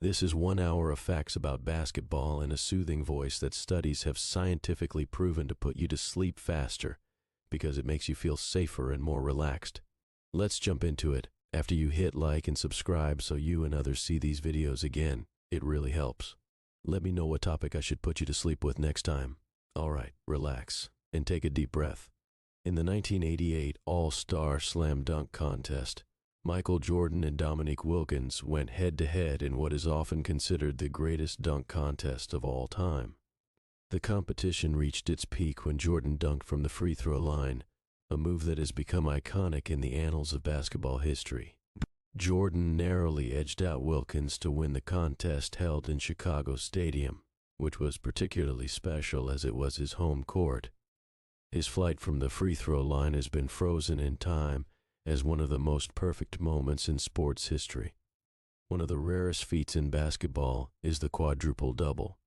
This is 1 hour of facts about basketball in a soothing voice that studies have scientifically proven to put you to sleep faster because it makes you feel safer and more relaxed. Let's jump into it. After you hit like and subscribe so you and others see these videos again, it really helps. Let me know what topic I should put you to sleep with next time. Alright, relax and take a deep breath. In the 1988 All-Star Slam Dunk Contest, Michael Jordan and Dominique Wilkins went head-to-head in what is often considered the greatest dunk contest of all time. The competition reached its peak when Jordan dunked from the free throw line, a move that has become iconic in the annals of basketball history. Jordan narrowly edged out Wilkins to win the contest held in Chicago Stadium, which was particularly special as it was his home court. His flight from the free throw line has been frozen in time as one of the most perfect moments in sports history. One of the rarest feats in basketball is the quadruple-double.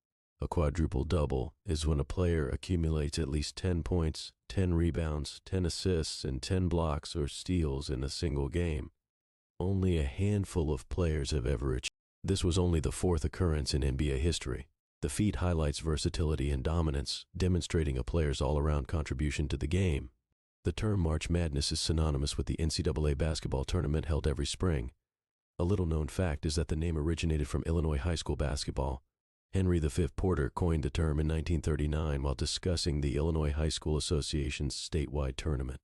A quadruple-double is when a player accumulates at least 10 points, 10 rebounds, 10 assists, and 10 blocks or steals in a single game. Only a handful of players have ever achieved. This was only the fourth occurrence in NBA history. The feat highlights versatility and dominance, demonstrating a player's all-around contribution to the game. The term March Madness is synonymous with the NCAA basketball tournament held every spring. A little-known fact is that the name originated from Illinois high school basketball. Henry V. Porter coined the term in 1939 while discussing the Illinois High School Association's statewide tournament.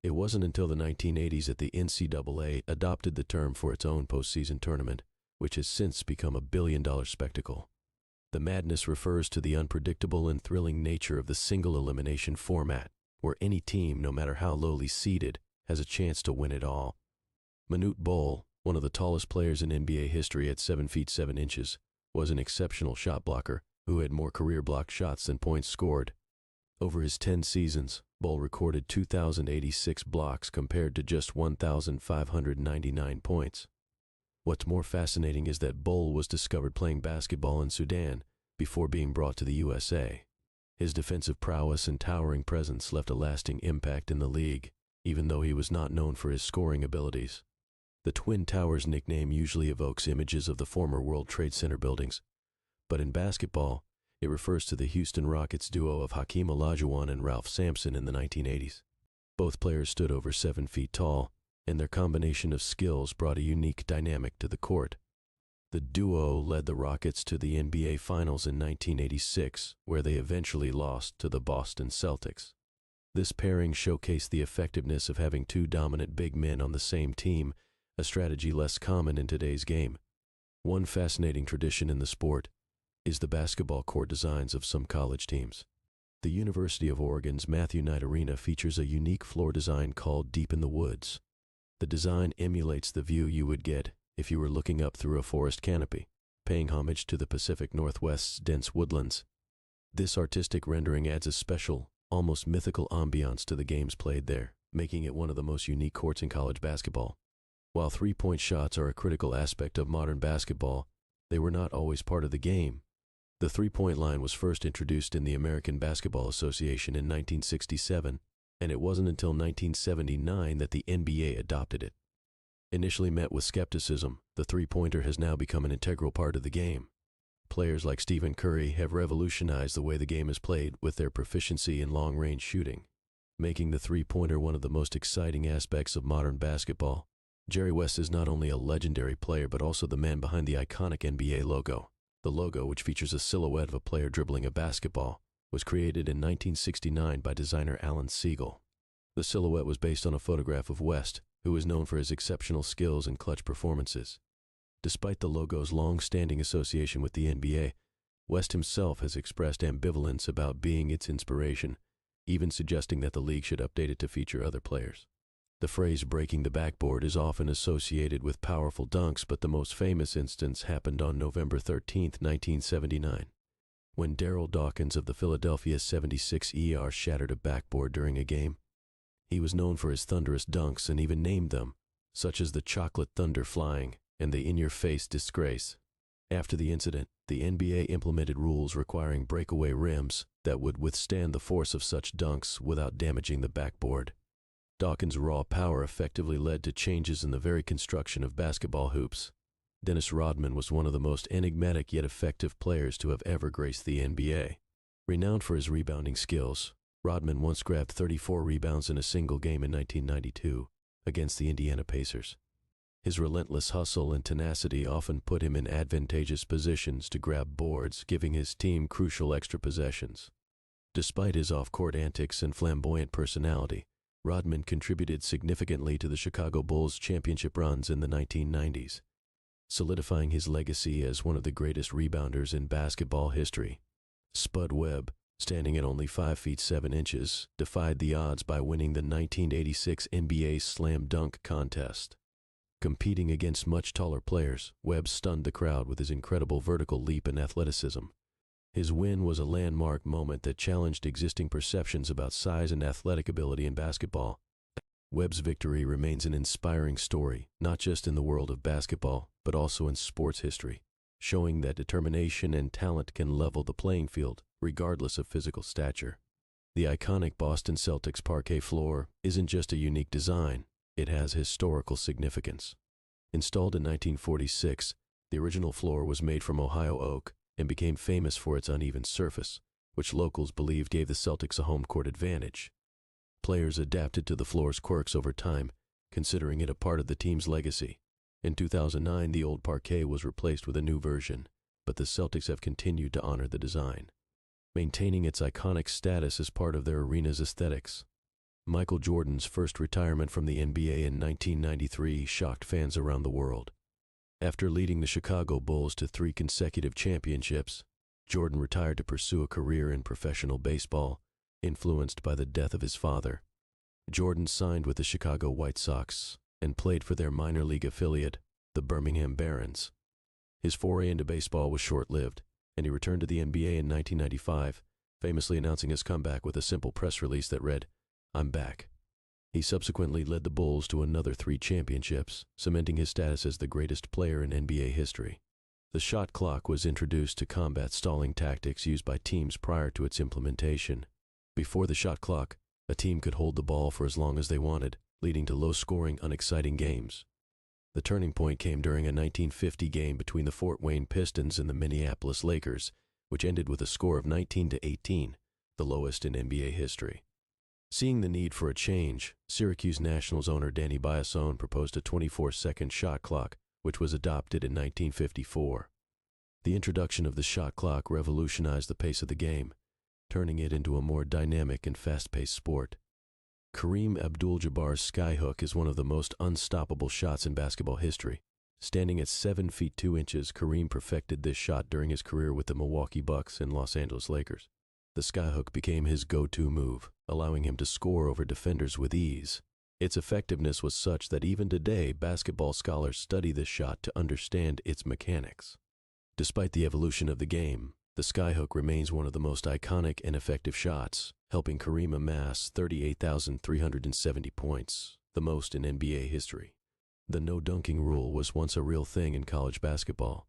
It wasn't until the 1980s that the NCAA adopted the term for its own postseason tournament, which has since become a billion-dollar spectacle. The madness refers to the unpredictable and thrilling nature of the single-elimination format, where any team, no matter how lowly seeded, has a chance to win it all. Manute Bol, one of the tallest players in NBA history at 7 feet 7 inches, was an exceptional shot blocker who had more career blocked shots than points scored. Over his 10 seasons, Bol recorded 2,086 blocks compared to just 1,599 points. What's more fascinating is that Bol was discovered playing basketball in Sudan before being brought to the USA. His defensive prowess and towering presence left a lasting impact in the league, even though he was not known for his scoring abilities. The Twin Towers nickname usually evokes images of the former World Trade Center buildings, but in basketball, it refers to the Houston Rockets duo of Hakeem Olajuwon and Ralph Sampson in the 1980s. Both players stood over 7 feet tall, and their combination of skills brought a unique dynamic to the court. The duo led the Rockets to the NBA Finals in 1986, where they eventually lost to the Boston Celtics. This pairing showcased the effectiveness of having two dominant big men on the same team, a strategy less common in today's game. One fascinating tradition in the sport is the basketball court designs of some college teams. The University of Oregon's Matthew Knight Arena features a unique floor design called Deep in the Woods. The design emulates the view you would get if you were looking up through a forest canopy, paying homage to the Pacific Northwest's dense woodlands. This artistic rendering adds a special, almost mythical ambiance to the games played there, making it one of the most unique courts in college basketball. While three-point shots are a critical aspect of modern basketball, they were not always part of the game. The three-point line was first introduced in the American Basketball Association in 1967, and it wasn't until 1979 that the NBA adopted it. Initially met with skepticism, the three-pointer has now become an integral part of the game. Players like Stephen Curry have revolutionized the way the game is played with their proficiency in long-range shooting, making the three-pointer one of the most exciting aspects of modern basketball. Jerry West is not only a legendary player but also the man behind the iconic NBA logo. The logo, which features a silhouette of a player dribbling a basketball, was created in 1969 by designer Alan Siegel. The silhouette was based on a photograph of West, who is known for his exceptional skills and clutch performances. Despite the logo's long-standing association with the NBA, West himself has expressed ambivalence about being its inspiration, even suggesting that the league should update it to feature other players. The phrase "breaking the backboard" is often associated with powerful dunks, but the most famous instance happened on November 13, 1979, when Darryl Dawkins of the Philadelphia 76ers shattered a backboard during a game. He was known for his thunderous dunks and even named them, such as the Chocolate Thunder Flying and the In-Your-Face Disgrace. After the incident, the NBA implemented rules requiring breakaway rims that would withstand the force of such dunks without damaging the backboard. Dawkins' raw power effectively led to changes in the very construction of basketball hoops. Dennis Rodman was one of the most enigmatic yet effective players to have ever graced the NBA. Renowned for his rebounding skills, Rodman once grabbed 34 rebounds in a single game in 1992 against the Indiana Pacers. His relentless hustle and tenacity often put him in advantageous positions to grab boards, giving his team crucial extra possessions. Despite his off-court antics and flamboyant personality, Rodman contributed significantly to the Chicago Bulls' championship runs in the 1990s, solidifying his legacy as one of the greatest rebounders in basketball history. Spud Webb, standing at only 5 feet 7 inches, defied the odds by winning the 1986 NBA Slam Dunk Contest. Competing against much taller players, Webb stunned the crowd with his incredible vertical leap and athleticism. His win was a landmark moment that challenged existing perceptions about size and athletic ability in basketball. Webb's victory remains an inspiring story, not just in the world of basketball, but also in sports history, showing that determination and talent can level the playing field, regardless of physical stature. The iconic Boston Celtics parquet floor isn't just a unique design, it has historical significance. Installed in 1946, the original floor was made from Ohio oak and became famous for its uneven surface, which locals believe gave the Celtics a home court advantage. Players adapted to the floor's quirks over time, considering it a part of the team's legacy. In 2009, the old parquet was replaced with a new version, but the Celtics have continued to honor the design, maintaining its iconic status as part of their arena's aesthetics. Michael Jordan's first retirement from the NBA in 1993 shocked fans around the world. After leading the Chicago Bulls to 3 consecutive championships, Jordan retired to pursue a career in professional baseball, influenced by the death of his father. Jordan signed with the Chicago White Sox and played for their minor league affiliate, the Birmingham Barons. His foray into baseball was short-lived, and he returned to the NBA in 1995, famously announcing his comeback with a simple press release that read, "I'm back." He subsequently led the Bulls to another 3 championships, cementing his status as the greatest player in NBA history. The shot clock was introduced to combat stalling tactics used by teams prior to its implementation. Before the shot clock, a team could hold the ball for as long as they wanted, leading to low-scoring, unexciting games. The turning point came during a 1950 game between the Fort Wayne Pistons and the Minneapolis Lakers, which ended with a score of 19-18, the lowest in NBA history. Seeing the need for a change, Syracuse Nationals owner Danny Biasone proposed a 24-second shot clock, which was adopted in 1954. The introduction of the shot clock revolutionized the pace of the game, turning it into a more dynamic and fast-paced sport. Kareem Abdul-Jabbar's skyhook is one of the most unstoppable shots in basketball history. Standing at 7 feet 2 inches, Kareem perfected this shot during his career with the Milwaukee Bucks and Los Angeles Lakers. The skyhook became his go-to move, allowing him to score over defenders with ease. Its effectiveness was such that even today, basketball scholars study this shot to understand its mechanics. Despite the evolution of the game, the skyhook remains one of the most iconic and effective shots, helping Kareem amass 38,370 points, the most in NBA history. The no-dunking rule was once a real thing in college basketball.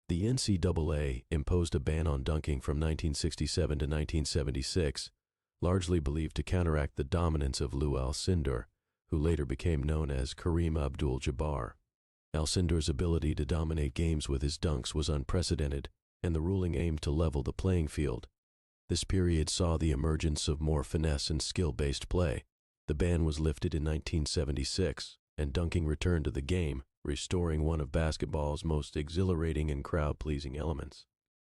The NCAA imposed a ban on dunking from 1967 to 1976, largely believed to counteract the dominance of Lou Alcindor, who later became known as Kareem Abdul-Jabbar. Alcindor's ability to dominate games with his dunks was unprecedented, and the ruling aimed to level the playing field. This period saw the emergence of more finesse and skill-based play. The ban was lifted in 1976, and dunking returned to the game, restoring one of basketball's most exhilarating and crowd-pleasing elements.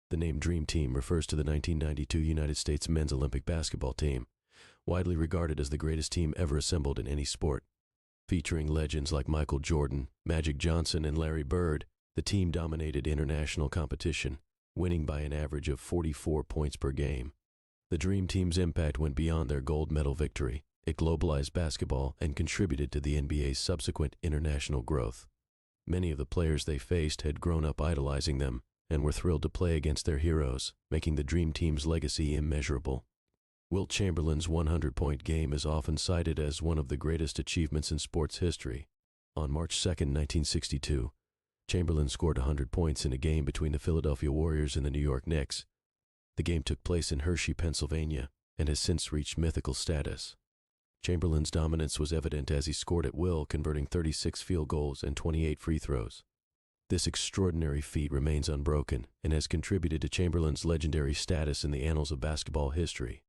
The name Dream Team refers to the 1992 United States men's Olympic basketball team, widely regarded as the greatest team ever assembled in any sport. Featuring legends like Michael Jordan, Magic Johnson, and Larry Bird, the team dominated international competition, winning by an average of 44 points per game. The Dream Team's impact went beyond their gold medal victory. It globalized basketball and contributed to the NBA's subsequent international growth. Many of the players they faced had grown up idolizing them and were thrilled to play against their heroes, making the Dream Team's legacy immeasurable. Wilt Chamberlain's 100-point game is often cited as one of the greatest achievements in sports history. On March 2, 1962, Chamberlain scored 100 points in a game between the Philadelphia Warriors and the New York Knicks. The game took place in Hershey, Pennsylvania, and has since reached mythical status. Chamberlain's dominance was evident as he scored at will, converting 36 field goals and 28 free throws. This extraordinary feat remains unbroken and has contributed to Chamberlain's legendary status in the annals of basketball history.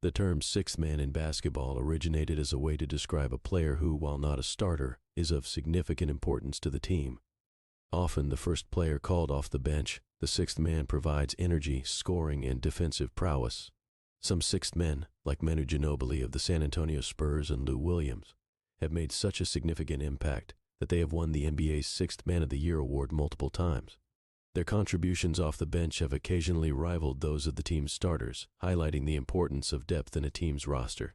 The term sixth man in basketball originated as a way to describe a player who, while not a starter, is of significant importance to the team. Often the first player called off the bench, the sixth man provides energy, scoring, and defensive prowess. Some sixth men, like Manu Ginobili of the San Antonio Spurs and Lou Williams, have made such a significant impact that they have won the NBA's Sixth Man of the Year award multiple times. Their contributions off the bench have occasionally rivaled those of the team's starters, highlighting the importance of depth in a team's roster.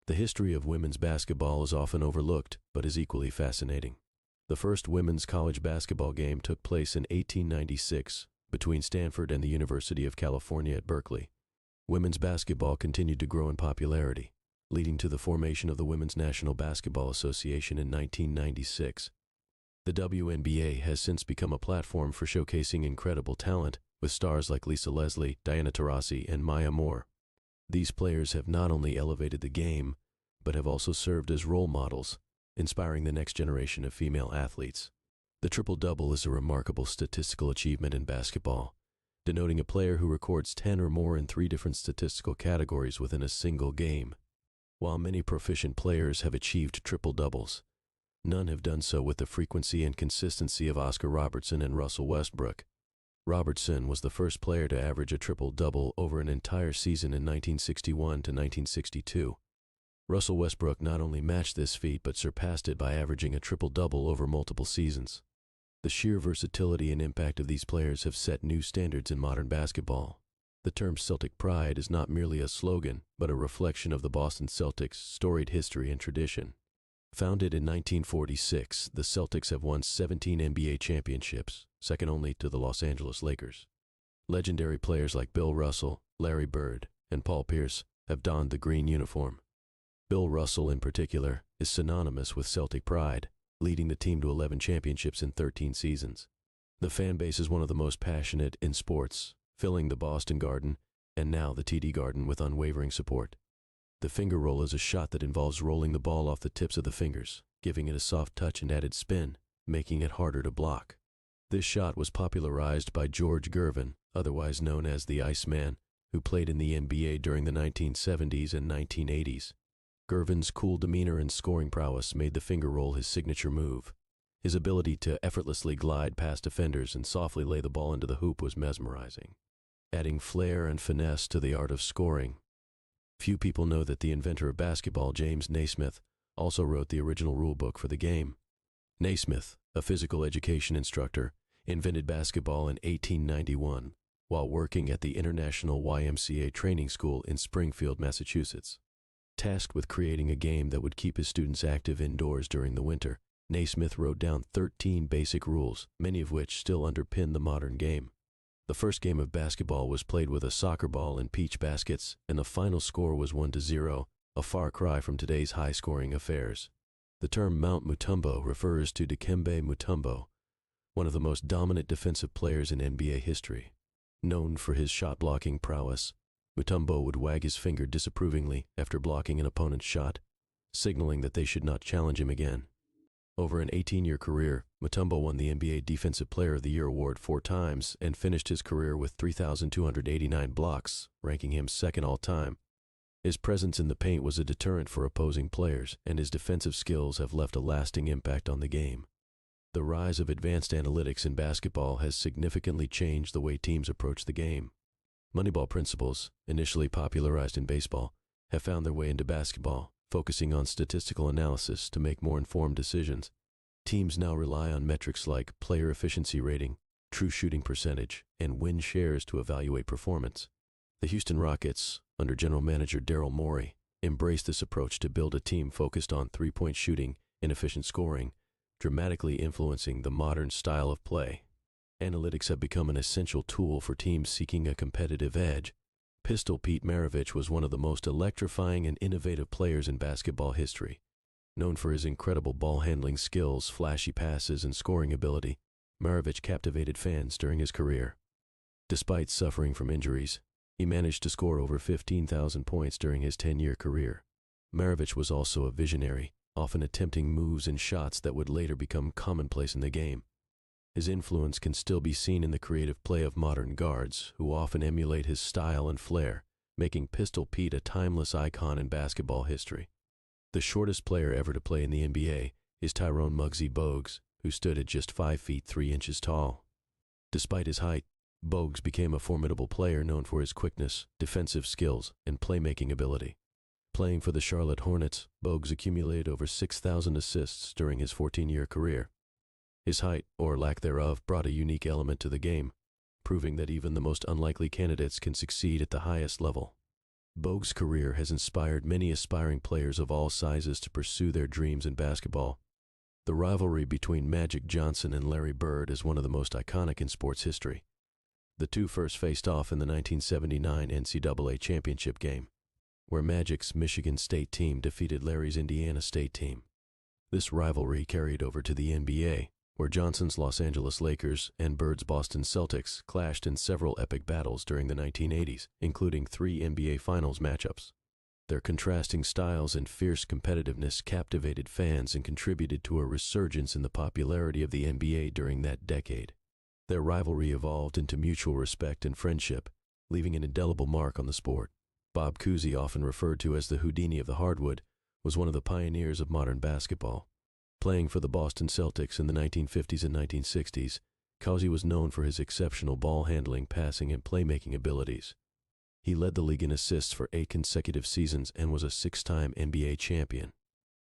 The history of women's basketball is often overlooked, but is equally fascinating. The first women's college basketball game took place in 1896 between Stanford and the University of California at Berkeley. Women's basketball continued to grow in popularity, leading to the formation of the Women's National Basketball Association in 1996. The WNBA has since become a platform for showcasing incredible talent, with stars like Lisa Leslie, Diana Taurasi, and Maya Moore. These players have not only elevated the game, but have also served as role models, inspiring the next generation of female athletes. The triple-double is a remarkable statistical achievement in basketball, denoting a player who records 10 or more in 3 different statistical categories within a single game. While many proficient players have achieved triple-doubles, none have done so with the frequency and consistency of Oscar Robertson and Russell Westbrook. Robertson was the first player to average a triple-double over an entire season in 1961 to 1962. Russell Westbrook not only matched this feat but surpassed it by averaging a triple-double over multiple seasons. The sheer versatility and impact of these players have set new standards in modern basketball. The term Celtic pride is not merely a slogan, but a reflection of the Boston Celtics' storied history and tradition. Founded in 1946, the Celtics have won 17 NBA championships, second only to the Los Angeles Lakers. Legendary players like Bill Russell, Larry Bird, and Paul Pierce have donned the green uniform. Bill Russell, in particular, is synonymous with Celtic pride, leading the team to 11 championships in 13 seasons. The fan base is one of the most passionate in sports, filling the Boston Garden and now the TD Garden with unwavering support. The finger roll is a shot that involves rolling the ball off the tips of the fingers, giving it a soft touch and added spin, making it harder to block. This shot was popularized by George Gervin, otherwise known as the Iceman, who played in the NBA during the 1970s and 1980s. Gervin's cool demeanor and scoring prowess made the finger roll his signature move. His ability to effortlessly glide past defenders and softly lay the ball into the hoop was mesmerizing, adding flair and finesse to the art of scoring. Few people know that the inventor of basketball, James Naismith, also wrote the original rulebook for the game. Naismith, a physical education instructor, invented basketball in 1891 while working at the International YMCA Training School in Springfield, Massachusetts. Tasked with creating a game that would keep his students active indoors during the winter, Naismith wrote down 13 basic rules, many of which still underpin the modern game. The first game of basketball was played with a soccer ball and peach baskets, and the final score was 1-0, a far cry from today's high-scoring affairs. The term Mount Mutombo refers to Dikembe Mutombo, one of the most dominant defensive players in NBA history. Known for his shot-blocking prowess, Mutombo would wag his finger disapprovingly after blocking an opponent's shot, signaling that they should not challenge him again. Over an 18-year career, Mutombo won the NBA Defensive Player of the Year award 4 times and finished his career with 3,289 blocks, ranking him second all-time. His presence in the paint was a deterrent for opposing players, and his defensive skills have left a lasting impact on the game. The rise of advanced analytics in basketball has significantly changed the way teams approach the game. Moneyball principles, initially popularized in baseball, have found their way into basketball, focusing on statistical analysis to make more informed decisions. Teams now rely on metrics like player efficiency rating, true shooting percentage, and win shares to evaluate performance. The Houston Rockets, under general manager Daryl Morey, embraced this approach to build a team focused on three-point shooting and efficient scoring, dramatically influencing the modern style of play. Analytics have become an essential tool for teams seeking a competitive edge. Pistol Pete Maravich was one of the most electrifying and innovative players in basketball history. Known for his incredible ball-handling skills, flashy passes, and scoring ability, Maravich captivated fans during his career. Despite suffering from injuries, he managed to score over 15,000 points during his 10-year career. Maravich was also a visionary, often attempting moves and shots that would later become commonplace in the game. His influence can still be seen in the creative play of modern guards, who often emulate his style and flair, making Pistol Pete a timeless icon in basketball history. The shortest player ever to play in the NBA is Tyrone Muggsy Bogues, who stood at just 5 feet 3 inches tall. Despite his height, Bogues became a formidable player known for his quickness, defensive skills, and playmaking ability. Playing for the Charlotte Hornets, Bogues accumulated over 6,000 assists during his 14-year career. His height, or lack thereof, brought a unique element to the game, proving that even the most unlikely candidates can succeed at the highest level. Bogues' career has inspired many aspiring players of all sizes to pursue their dreams in basketball. The rivalry between Magic Johnson and Larry Bird is one of the most iconic in sports history. The two first faced off in the 1979 NCAA championship game, where Magic's Michigan State team defeated Larry's Indiana State team. This rivalry carried over to the NBA, where Johnson's Los Angeles Lakers and Bird's Boston Celtics clashed in several epic battles during the 1980s, including 3 NBA Finals matchups. Their contrasting styles and fierce competitiveness captivated fans and contributed to a resurgence in the popularity of the NBA during that decade. Their rivalry evolved into mutual respect and friendship, leaving an indelible mark on the sport. Bob Cousy, often referred to as the Houdini of the hardwood, was one of the pioneers of modern basketball. Playing for the Boston Celtics in the 1950s and 1960s, Cousy was known for his exceptional ball handling, passing, and playmaking abilities. He led the league in assists for 8 consecutive seasons and was a 6-time NBA champion.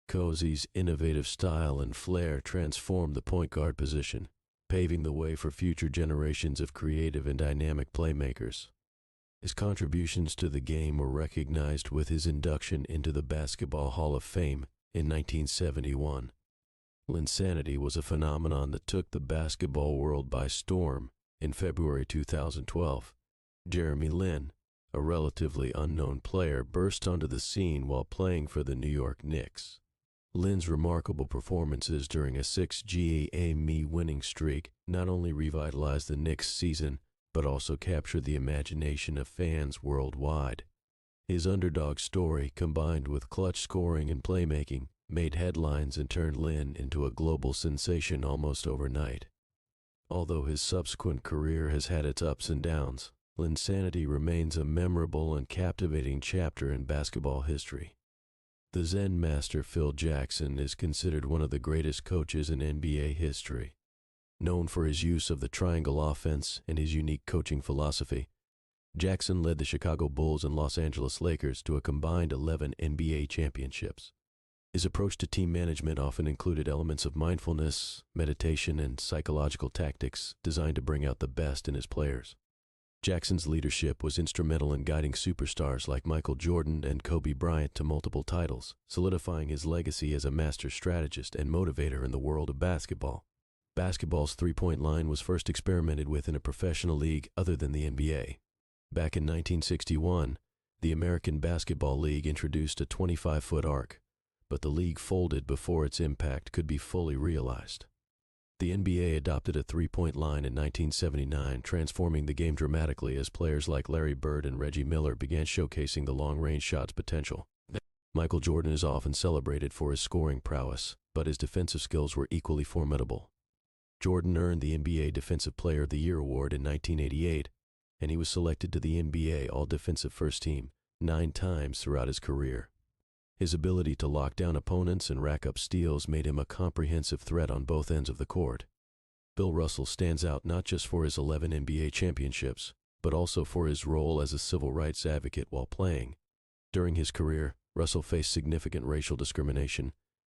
Cousy's innovative style and flair transformed the point guard position, paving the way for future generations of creative and dynamic playmakers. His contributions to the game were recognized with his induction into the Basketball Hall of Fame in 1971. Linsanity was a phenomenon that took the basketball world by storm in February 2012. Jeremy Lin, a relatively unknown player, burst onto the scene while playing for the New York Knicks. Lin's remarkable performances during a 6 GAA winning streak not only revitalized the Knicks' season, but also captured the imagination of fans worldwide. His underdog story, combined with clutch scoring and playmaking, made headlines and turned Lin into a global sensation almost overnight. Although his subsequent career has had its ups and downs, Linsanity remains a memorable and captivating chapter in basketball history. The Zen master Phil Jackson is considered one of the greatest coaches in NBA history. Known for his use of the triangle offense and his unique coaching philosophy, Jackson led the Chicago Bulls and Los Angeles Lakers to a combined 11 NBA championships. His approach to team management often included elements of mindfulness, meditation, and psychological tactics designed to bring out the best in his players. Jackson's leadership was instrumental in guiding superstars like Michael Jordan and Kobe Bryant to multiple titles, solidifying his legacy as a master strategist and motivator in the world of basketball. Basketball's three-point line was first experimented with in a professional league other than the NBA. Back in 1961, the American Basketball League introduced a 25-foot arc, but the league folded before its impact could be fully realized. The NBA adopted a three-point line in 1979, transforming the game dramatically as players like Larry Bird and Reggie Miller began showcasing the long-range shot's potential. Michael Jordan is often celebrated for his scoring prowess, but his defensive skills were equally formidable. Jordan earned the NBA Defensive Player of the Year award in 1988, and he was selected to the NBA All-Defensive First Team 9 times throughout his career. His ability to lock down opponents and rack up steals made him a comprehensive threat on both ends of the court. Bill Russell stands out not just for his 11 NBA championships, but also for his role as a civil rights advocate while playing. During his career, Russell faced significant racial discrimination,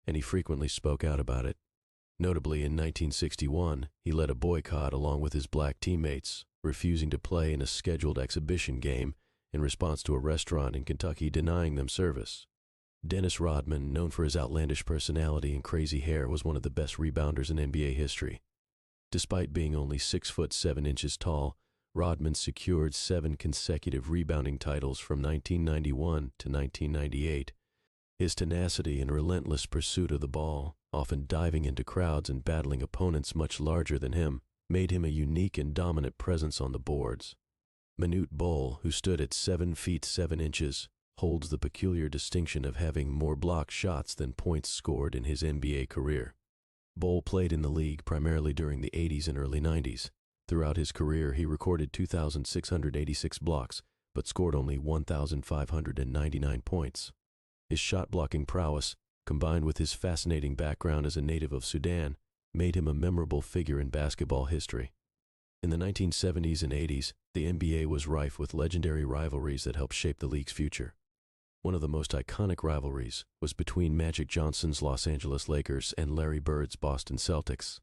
and he frequently spoke out about it. Notably, in 1961, he led a boycott along with his black teammates, refusing to play in a scheduled exhibition game in response to a restaurant in Kentucky denying them service. Dennis Rodman, known for his outlandish personality and crazy hair, was one of the best rebounders in NBA history. Despite being only 6 foot 7 inches tall, Rodman secured 7 consecutive rebounding titles from 1991 to 1998. His tenacity and relentless pursuit of the ball, often diving into crowds and battling opponents much larger than him, made him a unique and dominant presence on the boards. Manute Bol, who stood at 7 feet 7 inches, holds the peculiar distinction of having more blocked shots than points scored in his NBA career. Bowl played in the league primarily during the 80s and early 90s. Throughout his career, he recorded 2,686 blocks, but scored only 1,599 points. His shot-blocking prowess, combined with his fascinating background as a native of Sudan, made him a memorable figure in basketball history. In the 1970s and 80s, the NBA was rife with legendary rivalries that helped shape the league's future. One of the most iconic rivalries was between Magic Johnson's Los Angeles Lakers and Larry Bird's Boston Celtics.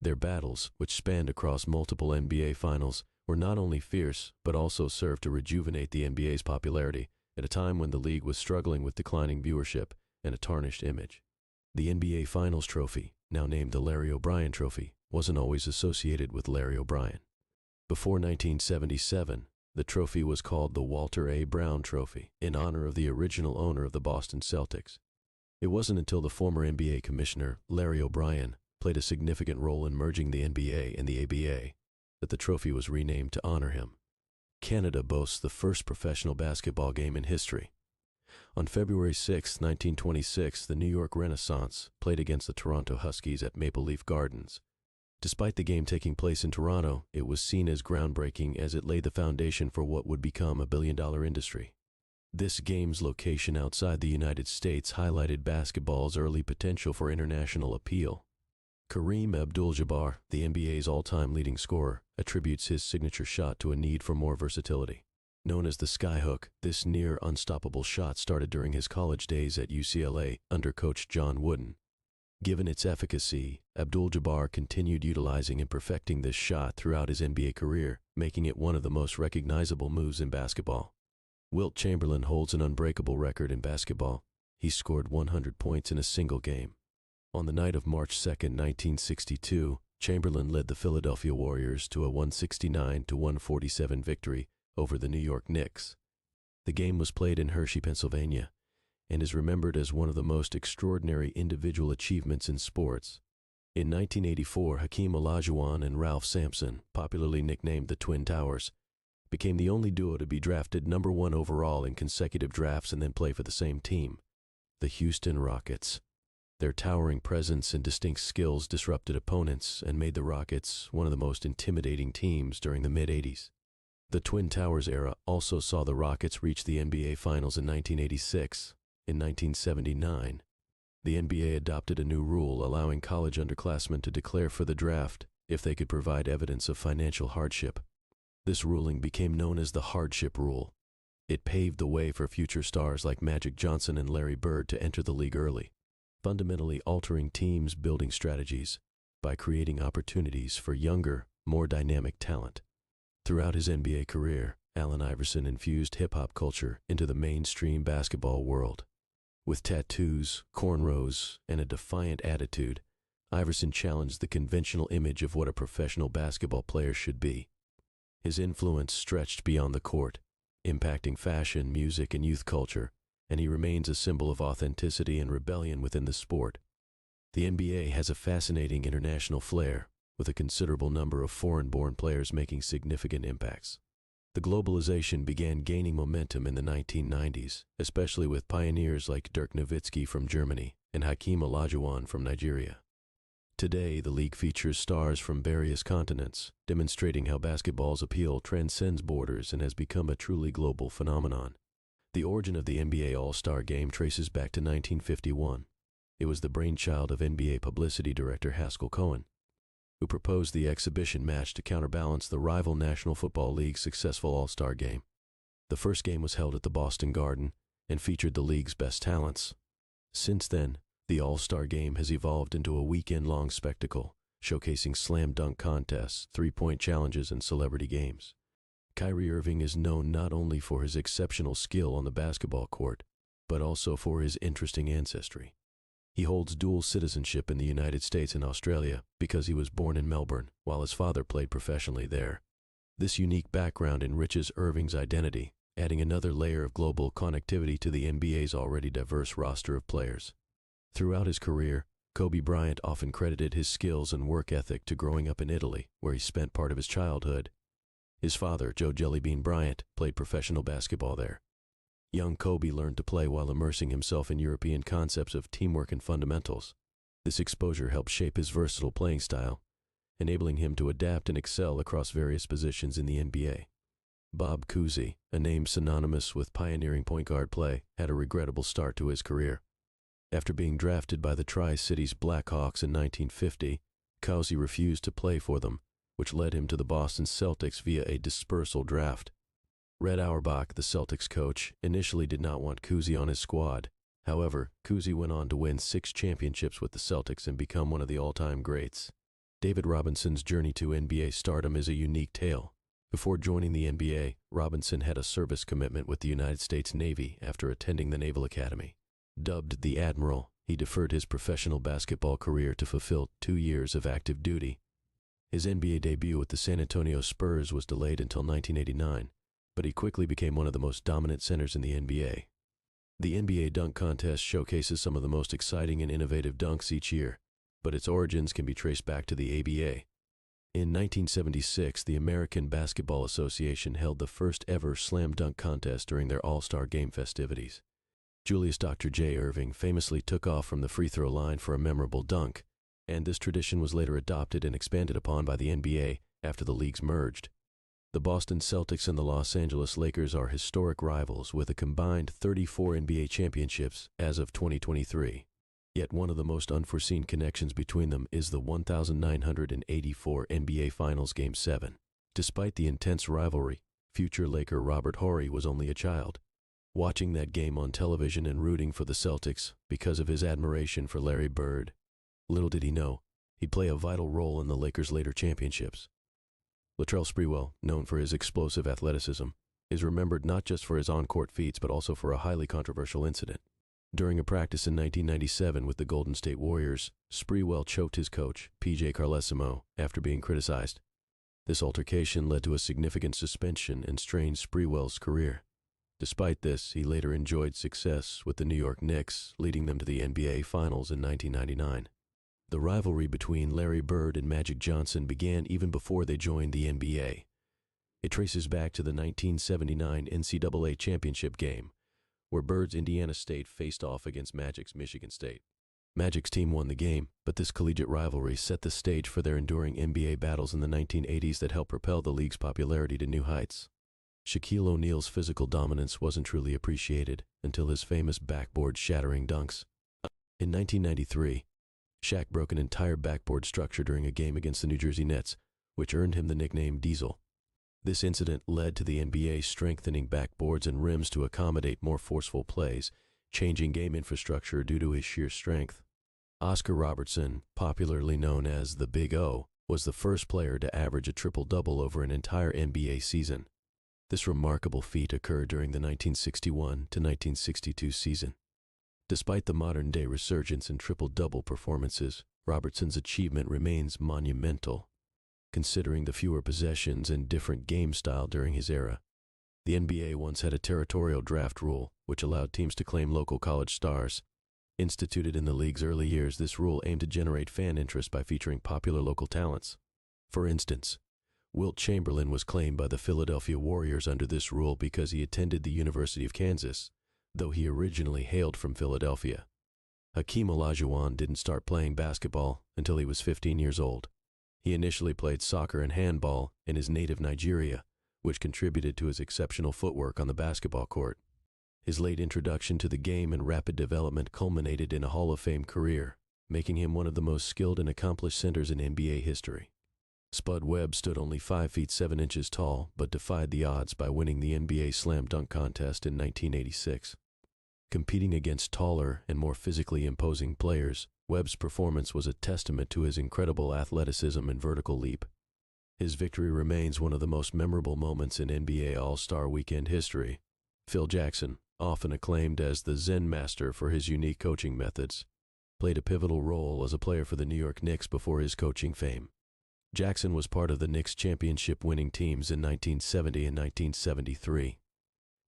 Their battles, which spanned across multiple NBA finals, were not only fierce, but also served to rejuvenate the NBA's popularity at a time when the league was struggling with declining viewership and a tarnished image. The NBA Finals trophy, now named the Larry O'Brien Trophy, wasn't always associated with Larry O'Brien. Before 1977, the trophy was called the Walter A. Brown Trophy, in honor of the original owner of the Boston Celtics. It wasn't until the former NBA commissioner, Larry O'Brien, played a significant role in merging the NBA and the ABA that the trophy was renamed to honor him. Canada boasts the first professional basketball game in history. On February 6, 1926, the New York Renaissance played against the Toronto Huskies at Maple Leaf Gardens. Despite the game taking place in Toronto, it was seen as groundbreaking as it laid the foundation for what would become a billion-dollar industry. This game's location outside the United States highlighted basketball's early potential for international appeal. Kareem Abdul-Jabbar, the NBA's all-time leading scorer, attributes his signature shot to a need for more versatility. Known as the skyhook, this near-unstoppable shot started during his college days at UCLA under coach John Wooden. Given its efficacy, Abdul-Jabbar continued utilizing and perfecting this shot throughout his NBA career, making it one of the most recognizable moves in basketball. Wilt Chamberlain holds an unbreakable record in basketball. He scored 100 points in a single game. On the night of March 2, 1962, Chamberlain led the Philadelphia Warriors to a 169-147 victory over the New York Knicks. The game was played in Hershey, Pennsylvania, and is remembered as one of the most extraordinary individual achievements in sports. In 1984, Hakeem Olajuwon and Ralph Sampson, popularly nicknamed the Twin Towers, became the only duo to be drafted number 1 overall in consecutive drafts and then play for the same team, the Houston Rockets. Their towering presence and distinct skills disrupted opponents and made the Rockets one of the most intimidating teams during the mid-'80s. The Twin Towers era also saw the Rockets reach the NBA Finals in 1986. In 1979, the NBA adopted a new rule allowing college underclassmen to declare for the draft if they could provide evidence of financial hardship. This ruling became known as the hardship rule. It paved the way for future stars like Magic Johnson and Larry Bird to enter the league early, fundamentally altering teams' building strategies by creating opportunities for younger, more dynamic talent. Throughout his NBA career, Allen Iverson infused hip-hop culture into the mainstream basketball world. With tattoos, cornrows, and a defiant attitude, Iverson challenged the conventional image of what a professional basketball player should be. His influence stretched beyond the court, impacting fashion, music, and youth culture, and he remains a symbol of authenticity and rebellion within the sport. The NBA has a fascinating international flair, with a considerable number of foreign-born players making significant impacts. The globalization began gaining momentum in the 1990s, especially with pioneers like Dirk Nowitzki from Germany and Hakeem Olajuwon from Nigeria. Today, the league features stars from various continents, demonstrating how basketball's appeal transcends borders and has become a truly global phenomenon. The origin of the NBA All-Star Game traces back to 1951. It was the brainchild of NBA publicity director Haskell Cohen, who proposed the exhibition match to counterbalance the rival National Football League's successful All-Star Game. The first game was held at the Boston Garden and featured the league's best talents. Since then, the All-Star Game has evolved into a weekend-long spectacle, showcasing slam dunk contests, three-point challenges, and celebrity games. Kyrie Irving is known not only for his exceptional skill on the basketball court, but also for his interesting ancestry. He holds dual citizenship in the United States and Australia because he was born in Melbourne, while his father played professionally there. This unique background enriches Irving's identity, adding another layer of global connectivity to the NBA's already diverse roster of players. Throughout his career, Kobe Bryant often credited his skills and work ethic to growing up in Italy, where he spent part of his childhood. His father, Joe Jellybean Bryant, played professional basketball there. Young Kobe learned to play while immersing himself in European concepts of teamwork and fundamentals. This exposure helped shape his versatile playing style, enabling him to adapt and excel across various positions in the NBA. Bob Cousy, a name synonymous with pioneering point guard play, had a regrettable start to his career. After being drafted by the Tri-Cities Blackhawks in 1950, Cousy refused to play for them, which led him to the Boston Celtics via a dispersal draft. Red Auerbach, the Celtics coach, initially did not want Cousy on his squad. However, Cousy went on to win 6 championships with the Celtics and become one of the all-time greats. David Robinson's journey to NBA stardom is a unique tale. Before joining the NBA, Robinson had a service commitment with the United States Navy after attending the Naval Academy. Dubbed the Admiral, he deferred his professional basketball career to fulfill 2 years of active duty. His NBA debut with the San Antonio Spurs was delayed until 1989, but he quickly became one of the most dominant centers in the NBA. The NBA Dunk Contest showcases some of the most exciting and innovative dunks each year, but its origins can be traced back to the ABA. In 1976, the American Basketball Association held the first ever slam dunk contest during their All-Star Game festivities. Julius Dr. J. Irving famously took off from the free throw line for a memorable dunk, and this tradition was later adopted and expanded upon by the NBA after the leagues merged. The Boston Celtics and the Los Angeles Lakers are historic rivals with a combined 34 NBA championships as of 2023. Yet one of the most unforeseen connections between them is the 1984 NBA Finals Game 7. Despite the intense rivalry, future Laker Robert Horry was only a child, watching that game on television and rooting for the Celtics because of his admiration for Larry Bird. Little did he know, he'd play a vital role in the Lakers' later championships. Latrell Sprewell, known for his explosive athleticism, is remembered not just for his on-court feats but also for a highly controversial incident. During a practice in 1997 with the Golden State Warriors, Sprewell choked his coach, P.J. Carlesimo, after being criticized. This altercation led to a significant suspension and strained Sprewell's career. Despite this, he later enjoyed success with the New York Knicks, leading them to the NBA Finals in 1999. The rivalry between Larry Bird and Magic Johnson began even before they joined the NBA. It traces back to the 1979 NCAA championship game, where Bird's Indiana State faced off against Magic's Michigan State. Magic's team won the game, but this collegiate rivalry set the stage for their enduring NBA battles in the 1980s that helped propel the league's popularity to new heights. Shaquille O'Neal's physical dominance wasn't truly appreciated until his famous backboard-shattering dunks. In 1993, Shaq broke an entire backboard structure during a game against the New Jersey Nets, which earned him the nickname Diesel. This incident led to the NBA strengthening backboards and rims to accommodate more forceful plays, changing game infrastructure due to his sheer strength. Oscar Robertson, popularly known as the Big O, was the first player to average a triple-double over an entire NBA season. This remarkable feat occurred during the 1961 to 1962 season. Despite the modern-day resurgence in triple-double performances, Robertson's achievement remains monumental, considering the fewer possessions and different game style during his era. The NBA once had a territorial draft rule, which allowed teams to claim local college stars. Instituted in the league's early years, this rule aimed to generate fan interest by featuring popular local talents. For instance, Wilt Chamberlain was claimed by the Philadelphia Warriors under this rule because he attended the University of Kansas, though he originally hailed from Philadelphia. Hakeem Olajuwon didn't start playing basketball until he was 15 years old. He initially played soccer and handball in his native Nigeria, which contributed to his exceptional footwork on the basketball court. His late introduction to the game and rapid development culminated in a Hall of Fame career, making him one of the most skilled and accomplished centers in NBA history. Spud Webb stood only 5 feet 7 inches tall, but defied the odds by winning the NBA Slam Dunk Contest in 1986. Competing against taller and more physically imposing players, Webb's performance was a testament to his incredible athleticism and vertical leap. His victory remains one of the most memorable moments in NBA All-Star Weekend history. Phil Jackson, often acclaimed as the Zen Master for his unique coaching methods, played a pivotal role as a player for the New York Knicks before his coaching fame. Jackson was part of the Knicks' championship-winning teams in 1970 and 1973.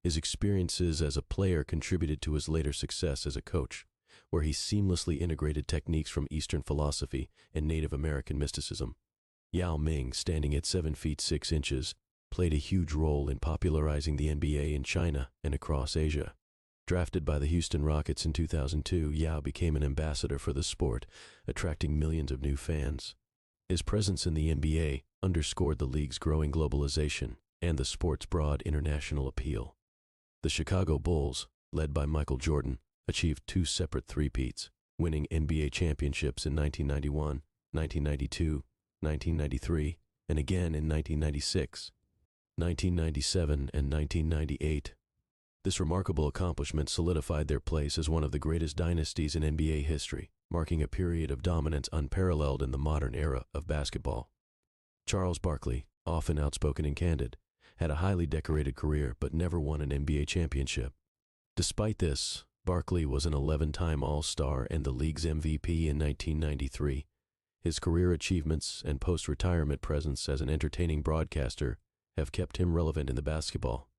His experiences as a player contributed to his later success as a coach, where he seamlessly integrated techniques from Eastern philosophy and Native American mysticism. Yao Ming, standing at 7 feet 6 inches, played a huge role in popularizing the NBA in China and across Asia. Drafted by the Houston Rockets in 2002, Yao became an ambassador for the sport, attracting millions of new fans. His presence in the NBA underscored the league's growing globalization and the sport's broad international appeal. The Chicago Bulls, led by Michael Jordan, achieved 2 separate three-peats, winning NBA championships in 1991, 1992, 1993, and again in 1996, 1997, and 1998. This remarkable accomplishment solidified their place as one of the greatest dynasties in NBA history, marking a period of dominance unparalleled in the modern era of basketball. Charles Barkley, often outspoken and candid, had a highly decorated career but never won an NBA championship. Despite this, Barkley was an 11-time All-Star and the league's MVP in 1993. His career achievements and post-retirement presence as an entertaining broadcaster have kept him relevant in the basketball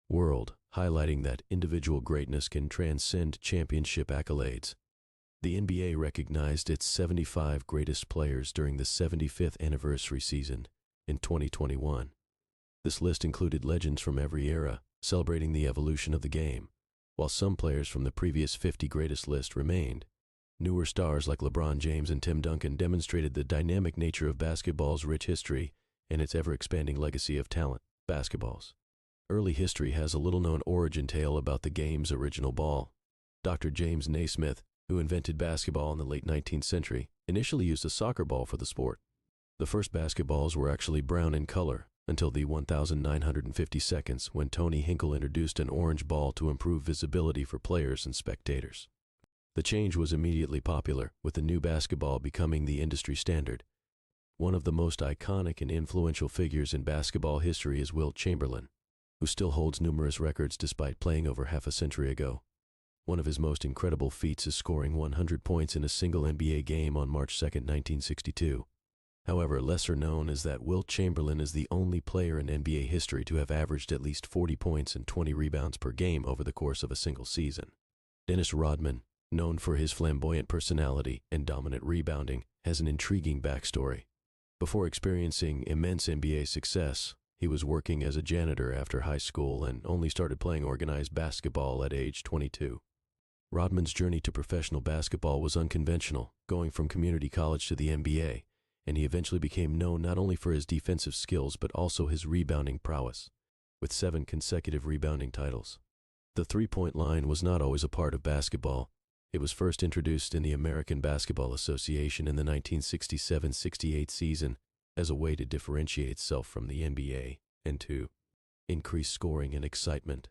world, highlighting that individual greatness can transcend championship accolades. The NBA recognized its 75 greatest players during the 75th anniversary season in 2021. This list included legends from every era, celebrating the evolution of the game. While some players from the previous 50 greatest list remained, newer stars like LeBron James and Tim Duncan demonstrated the dynamic nature of basketball's rich history and its ever-expanding legacy of talent. Basketballs. Early history has a little-known origin tale about the game's original ball. Dr. James Naismith, who invented basketball in the late 19th century, initially used a soccer ball for the sport. The first basketballs were actually brown in color until the 1950 seconds when Tony Hinkle introduced an orange ball to improve visibility for players and spectators. The change was immediately popular, with the new basketball becoming the industry standard. One of the most iconic and influential figures in basketball history is Wilt Chamberlain, who still holds numerous records despite playing over half a century ago. One of his most incredible feats is scoring 100 points in a single NBA game on March 2, 1962. However, lesser known is that Wilt Chamberlain is the only player in NBA history to have averaged at least 40 points and 20 rebounds per game over the course of a single season. Dennis Rodman, known for his flamboyant personality and dominant rebounding, has an intriguing backstory. Before experiencing immense NBA success, he was working as a janitor after high school and only started playing organized basketball at age 22. Rodman's journey to professional basketball was unconventional, going from community college to the NBA, and he eventually became known not only for his defensive skills but also his rebounding prowess, with 7 consecutive rebounding titles. The three-point line was not always a part of basketball. It was first introduced in the American Basketball Association in the 1967-68 season as a way to differentiate itself from the NBA and to increase scoring and excitement.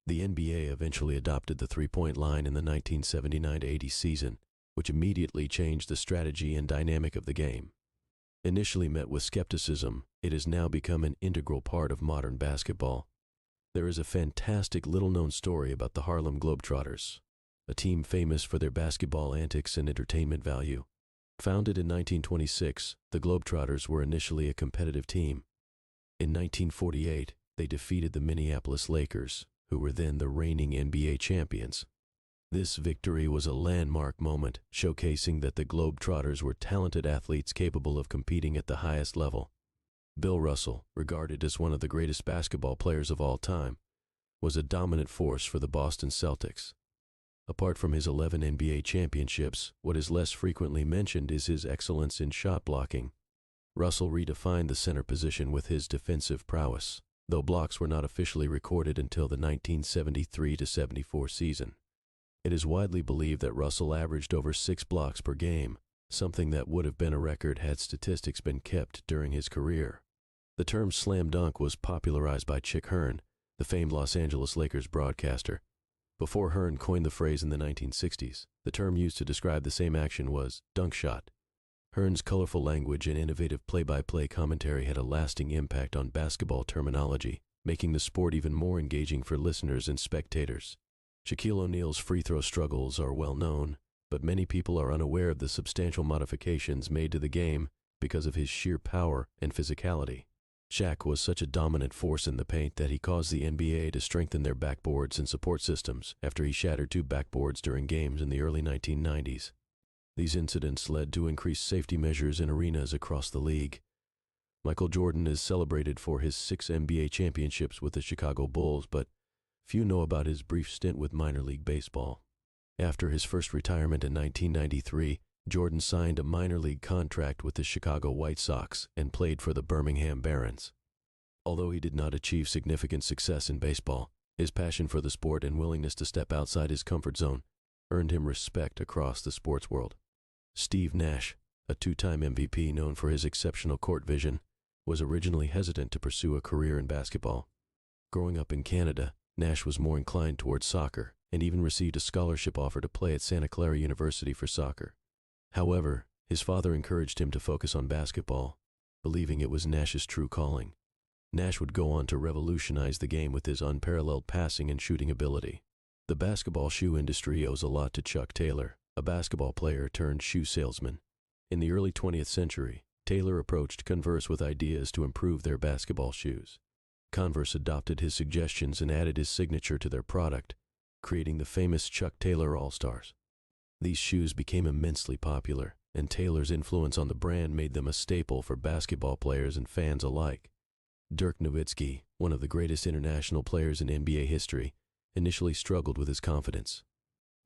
The NBA eventually adopted the three-point line in the 1979-80 season, which immediately changed the strategy and dynamic of the game. Initially met with skepticism, it has now become an integral part of modern basketball. There is a fantastic little-known story about the Harlem Globetrotters, a team famous for their basketball antics and entertainment value. Founded in 1926, the Globetrotters were initially a competitive team. In 1948, they defeated the Minneapolis Lakers, who were then the reigning NBA champions. This victory was a landmark moment, showcasing that the Globetrotters were talented athletes capable of competing at the highest level. Bill Russell, regarded as one of the greatest basketball players of all time, was a dominant force for the Boston Celtics. Apart from his 11 NBA championships, what is less frequently mentioned is his excellence in shot blocking. Russell redefined the center position with his defensive prowess, though blocks were not officially recorded until the 1973-74 season. It is widely believed that Russell averaged over 6 blocks per game, something that would have been a record had statistics been kept during his career. The term slam dunk was popularized by Chick Hearn, the famed Los Angeles Lakers broadcaster. Before Hearn coined the phrase in the 1960s, the term used to describe the same action was dunk shot. Hearn's colorful language and innovative play-by-play commentary had a lasting impact on basketball terminology, making the sport even more engaging for listeners and spectators. Shaquille O'Neal's free throw struggles are well known, but many people are unaware of the substantial modifications made to the game because of his sheer power and physicality. Shaq was such a dominant force in the paint that he caused the NBA to strengthen their backboards and support systems after he shattered 2 backboards during games in the early 1990s. These incidents led to increased safety measures in arenas across the league. Michael Jordan is celebrated for his 6 NBA championships with the Chicago Bulls, but Few know about his brief stint with minor league baseball. After his first retirement in 1993, Jordan signed a minor league contract with the Chicago White Sox and played for the Birmingham Barons. Although he did not achieve significant success in baseball, his passion for the sport and willingness to step outside his comfort zone earned him respect across the sports world. Steve Nash, a two-time MVP known for his exceptional court vision, was originally hesitant to pursue a career in basketball. Growing up in Canada, Nash was more inclined towards soccer and even received a scholarship offer to play at Santa Clara University for soccer. However, his father encouraged him to focus on basketball, believing it was Nash's true calling. Nash would go on to revolutionize the game with his unparalleled passing and shooting ability. The basketball shoe industry owes a lot to Chuck Taylor, a basketball player turned shoe salesman. In the early 20th century, Taylor approached Converse with ideas to improve their basketball shoes. Converse adopted his suggestions and added his signature to their product, creating the famous Chuck Taylor All-Stars. These shoes became immensely popular, and Taylor's influence on the brand made them a staple for basketball players and fans alike. Dirk Nowitzki, one of the greatest international players in NBA history, initially struggled with his confidence.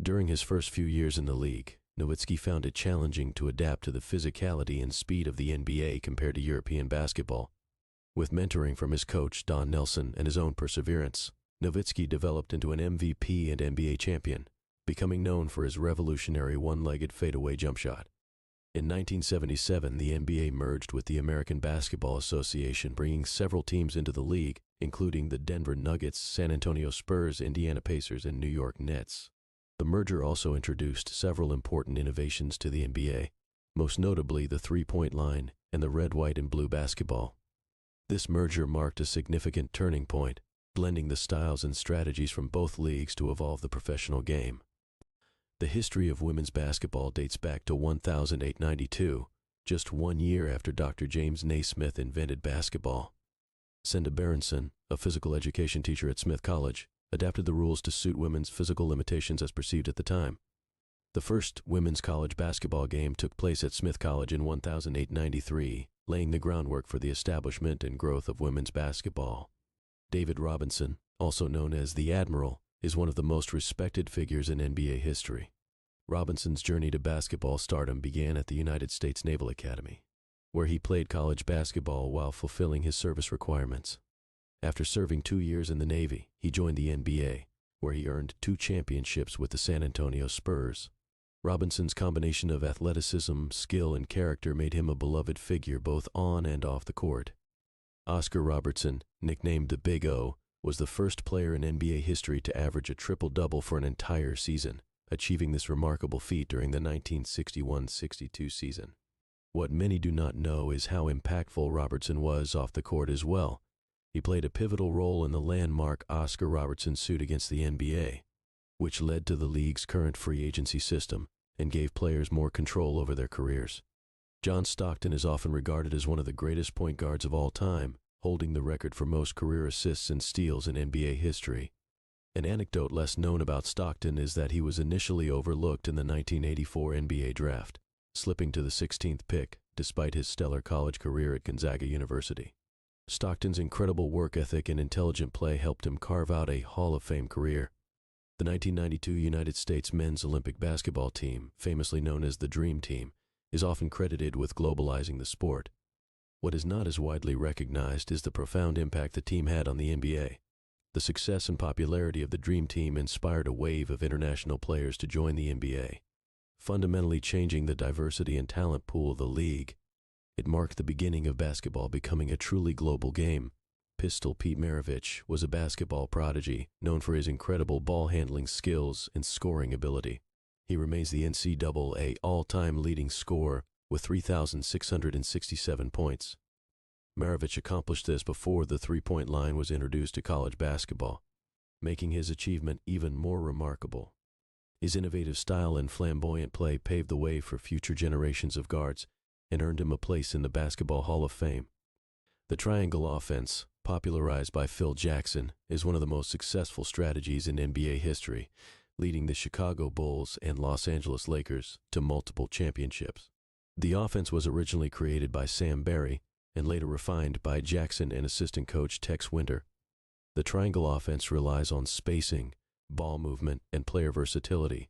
During his first few years in the league, Nowitzki found it challenging to adapt to the physicality and speed of the NBA compared to European basketball. With mentoring from his coach, Don Nelson, and his own perseverance, Nowitzki developed into an MVP and NBA champion, becoming known for his revolutionary one-legged fadeaway jump shot. In 1977, the NBA merged with the American Basketball Association, bringing several teams into the league, including the Denver Nuggets, San Antonio Spurs, Indiana Pacers, and New York Nets. The merger also introduced several important innovations to the NBA, most notably the three-point line and the red, white, and blue basketball. This merger marked a significant turning point, blending the styles and strategies from both leagues to evolve the professional game. The history of women's basketball dates back to 1892, just 1 year after Dr. James Naismith invented basketball. Senda Berenson, a physical education teacher at Smith College, adapted the rules to suit women's physical limitations as perceived at the time. The first women's college basketball game took place at Smith College in 1893, laying the groundwork for the establishment and growth of women's basketball. David Robinson, also known as the Admiral, is one of the most respected figures in NBA history. Robinson's journey to basketball stardom began at the United States Naval Academy, where he played college basketball while fulfilling his service requirements. After serving 2 years in the Navy, he joined the NBA, where he earned 2 championships with the San Antonio Spurs. Robinson's combination of athleticism, skill, and character made him a beloved figure both on and off the court. Oscar Robertson, nicknamed the Big O, was the first player in NBA history to average a triple-double for an entire season, achieving this remarkable feat during the 1961-62 season. What many do not know is how impactful Robertson was off the court as well. He played a pivotal role in the landmark Oscar Robertson suit against the NBA, which led to the league's current free agency system and gave players more control over their careers. John Stockton is often regarded as one of the greatest point guards of all time, holding the record for most career assists and steals in NBA history. An anecdote less known about Stockton is that he was initially overlooked in the 1984 NBA draft, slipping to the 16th pick despite his stellar college career at Gonzaga University. Stockton's incredible work ethic and intelligent play helped him carve out a Hall of Fame career. The 1992 United States men's Olympic basketball team, famously known as the Dream Team, is often credited with globalizing the sport. What is not as widely recognized is the profound impact the team had on the NBA. The success and popularity of the Dream Team inspired a wave of international players to join the NBA, fundamentally changing the diversity and talent pool of the league. It marked the beginning of basketball becoming a truly global game. Pistol Pete Maravich was a basketball prodigy, known for his incredible ball-handling skills and scoring ability. He remains the NCAA all-time leading scorer with 3,667 points. Maravich accomplished this before the three-point line was introduced to college basketball, making his achievement even more remarkable. His innovative style and flamboyant play paved the way for future generations of guards and earned him a place in the Basketball Hall of Fame. The triangle offense, popularized by Phil Jackson, is one of the most successful strategies in NBA history, leading the Chicago Bulls and Los Angeles Lakers to multiple championships. The offense was originally created by Sam Barry and later refined by Jackson and assistant coach Tex Winter. The triangle offense relies on spacing, ball movement, and player versatility,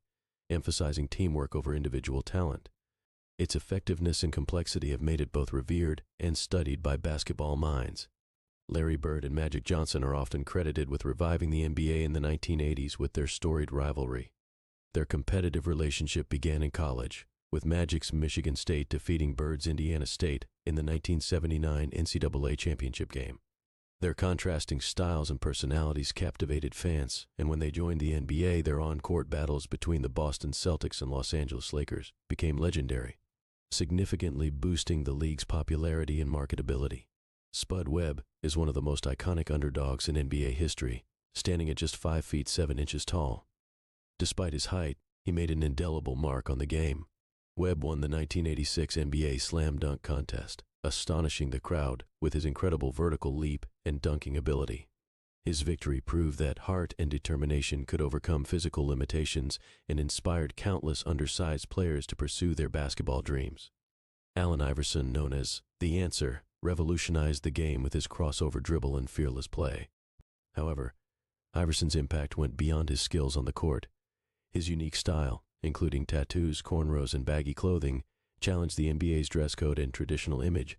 emphasizing teamwork over individual talent. Its effectiveness and complexity have made it both revered and studied by basketball minds. Larry Bird and Magic Johnson are often credited with reviving the NBA in the 1980s with their storied rivalry. Their competitive relationship began in college, with Magic's Michigan State defeating Bird's Indiana State in the 1979 NCAA championship game. Their contrasting styles and personalities captivated fans, and when they joined the NBA, their on-court battles between the Boston Celtics and Los Angeles Lakers became legendary, significantly boosting the league's popularity and marketability. Spud Webb is one of the most iconic underdogs in NBA history, standing at just 5 feet 7 inches tall. Despite his height, he made an indelible mark on the game. Webb won the 1986 NBA Slam Dunk Contest, astonishing the crowd with his incredible vertical leap and dunking ability. His victory proved that heart and determination could overcome physical limitations and inspired countless undersized players to pursue their basketball dreams. Allen Iverson, known as The Answer, revolutionized the game with his crossover dribble and fearless play. However, Iverson's impact went beyond his skills on the court. His unique style, including tattoos, cornrows, and baggy clothing, challenged the NBA's dress code and traditional image.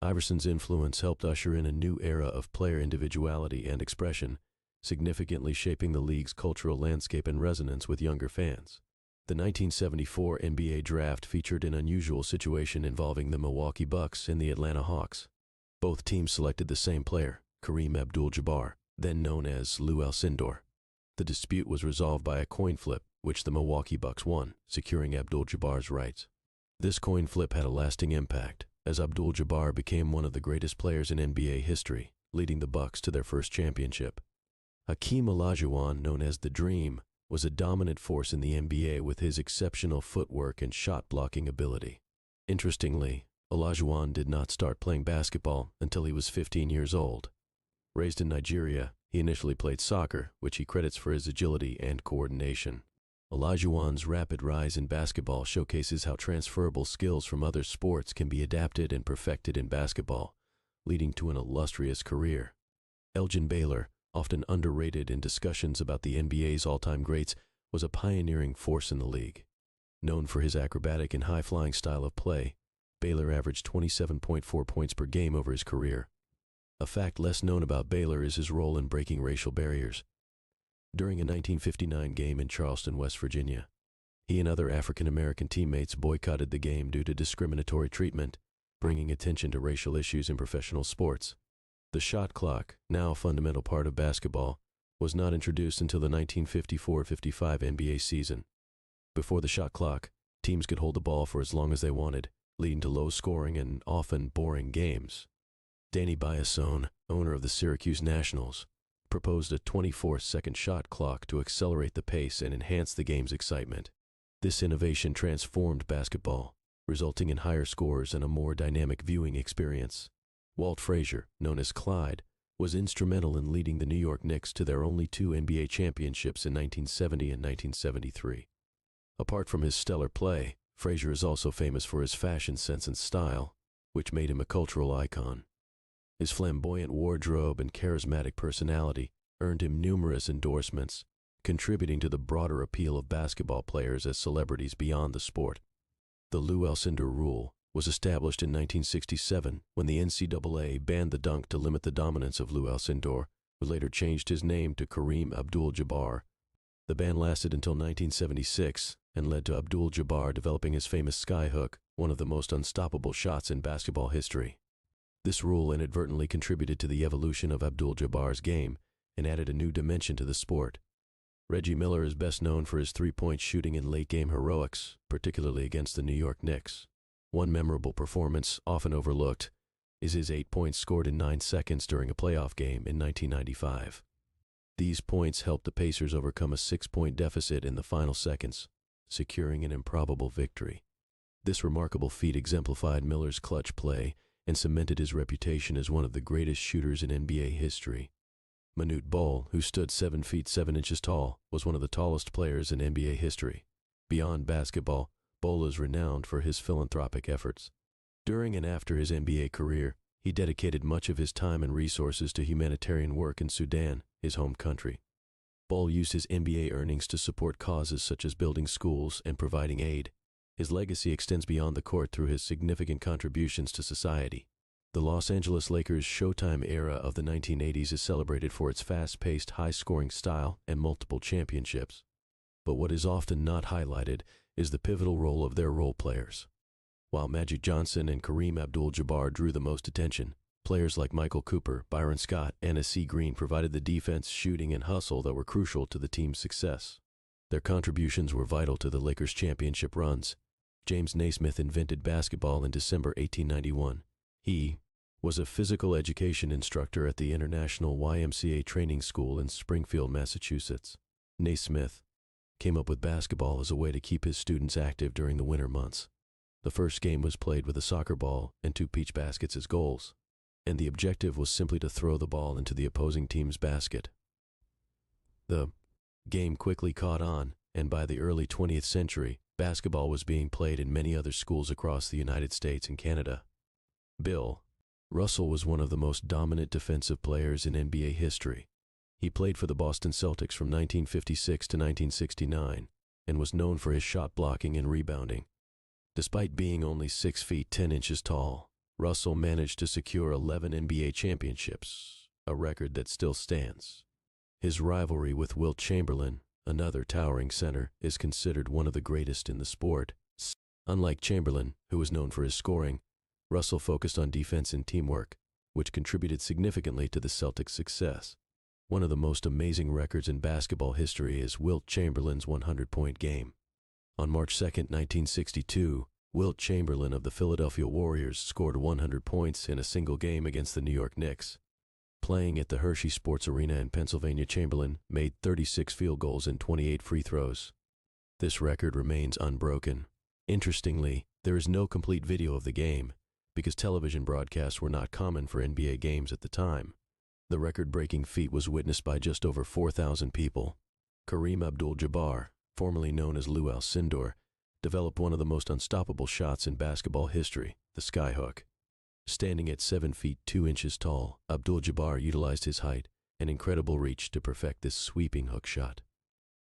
Iverson's influence helped usher in a new era of player individuality and expression, significantly shaping the league's cultural landscape and resonance with younger fans. The 1974 NBA draft featured an unusual situation involving the Milwaukee Bucks and the Atlanta Hawks. Both teams selected the same player, Kareem Abdul-Jabbar, then known as Lou Alcindor. The dispute was resolved by a coin flip, which the Milwaukee Bucks won, securing Abdul-Jabbar's rights. This coin flip had a lasting impact, as Abdul-Jabbar became one of the greatest players in NBA history, leading the Bucks to their first championship. Hakeem Olajuwon, known as the Dream, was a dominant force in the NBA with his exceptional footwork and shot-blocking ability. Interestingly, Olajuwon did not start playing basketball until he was 15 years old. Raised in Nigeria, he initially played soccer, which he credits for his agility and coordination. Olajuwon's rapid rise in basketball showcases how transferable skills from other sports can be adapted and perfected in basketball, leading to an illustrious career. Elgin Baylor, often underrated in discussions about the NBA's all-time greats, was a pioneering force in the league. Known for his acrobatic and high-flying style of play, Baylor averaged 27.4 points per game over his career. A fact less known about Baylor is his role in breaking racial barriers. During a 1959 game in Charleston, West Virginia, he and other African-American teammates boycotted the game due to discriminatory treatment, bringing attention to racial issues in professional sports. The shot clock, now a fundamental part of basketball, was not introduced until the 1954-55 NBA season. Before the shot clock, teams could hold the ball for as long as they wanted, leading to low-scoring and often boring games. Danny Biasone, owner of the Syracuse Nationals, proposed a 24-second shot clock to accelerate the pace and enhance the game's excitement. This innovation transformed basketball, resulting in higher scores and a more dynamic viewing experience. Walt Frazier, known as Clyde, was instrumental in leading the New York Knicks to their only 2 NBA championships in 1970 and 1973. Apart from his stellar play, Frazier is also famous for his fashion sense and style, which made him a cultural icon. His flamboyant wardrobe and charismatic personality earned him numerous endorsements, contributing to the broader appeal of basketball players as celebrities beyond the sport. The Lou Alcindor rule was established in 1967 when the NCAA banned the dunk to limit the dominance of Lou Alcindor, who later changed his name to Kareem Abdul-Jabbar. The ban lasted until 1976 and led to Abdul-Jabbar developing his famous skyhook, one of the most unstoppable shots in basketball history. This rule inadvertently contributed to the evolution of Abdul-Jabbar's game and added a new dimension to the sport. Reggie Miller is best known for his three-point shooting and late-game heroics, particularly against the New York Knicks. One memorable performance, often overlooked, is his 8 points scored in 9 seconds during a playoff game in 1995. These points helped the Pacers overcome a 6-point deficit in the final seconds, securing an improbable victory. This remarkable feat exemplified Miller's clutch play and cemented his reputation as one of the greatest shooters in NBA history. Manute Bol, who stood 7 feet 7 inches tall, was one of the tallest players in NBA history. Beyond basketball, Bol is renowned for his philanthropic efforts. During and after his NBA career, He dedicated much of his time and resources to humanitarian work in Sudan, his home country. Ball used his NBA earnings to support causes such as building schools and providing aid. His legacy extends beyond the court through his significant contributions to society. The Los Angeles Lakers' Showtime era of the 1980s is celebrated for its fast-paced, high-scoring style and multiple championships. But what is often not highlighted is the pivotal role of their role players. While Magic Johnson and Kareem Abdul-Jabbar drew the most attention, players like Michael Cooper, Byron Scott, and A.C. Green provided the defense, shooting, and hustle that were crucial to the team's success. Their contributions were vital to the Lakers' championship runs. James Naismith invented basketball in December 1891. He was a physical education instructor at the International YMCA Training School in Springfield, Massachusetts. Naismith came up with basketball as a way to keep his students active during the winter months. The first game was played with a soccer ball and 2 peach baskets as goals, and the objective was simply to throw the ball into the opposing team's basket. The game quickly caught on, and by the early 20th century, basketball was being played in many other schools across the United States and Canada. Bill Russell was one of the most dominant defensive players in NBA history. He played for the Boston Celtics from 1956 to 1969 and was known for his shot blocking and rebounding. Despite being only 6 feet 10 inches tall, Russell managed to secure 11 NBA championships, a record that still stands. His rivalry with Wilt Chamberlain, another towering center, is considered one of the greatest in the sport. Unlike Chamberlain, who was known for his scoring, Russell focused on defense and teamwork, which contributed significantly to the Celtics' success. One of the most amazing records in basketball history is Wilt Chamberlain's 100-point game. On March 2, 1962, Wilt Chamberlain of the Philadelphia Warriors scored 100 points in a single game against the New York Knicks. Playing at the Hershey Sports Arena in Pennsylvania, Chamberlain made 36 field goals and 28 free throws. This record remains unbroken. Interestingly, there is no complete video of the game, because television broadcasts were not common for NBA games at the time. The record-breaking feat was witnessed by just over 4,000 people. Kareem Abdul-Jabbar, formerly known as Lou Alcindor, developed one of the most unstoppable shots in basketball history, the skyhook. Standing at 7 feet 2 inches tall, Abdul-Jabbar utilized his height and incredible reach to perfect this sweeping hook shot.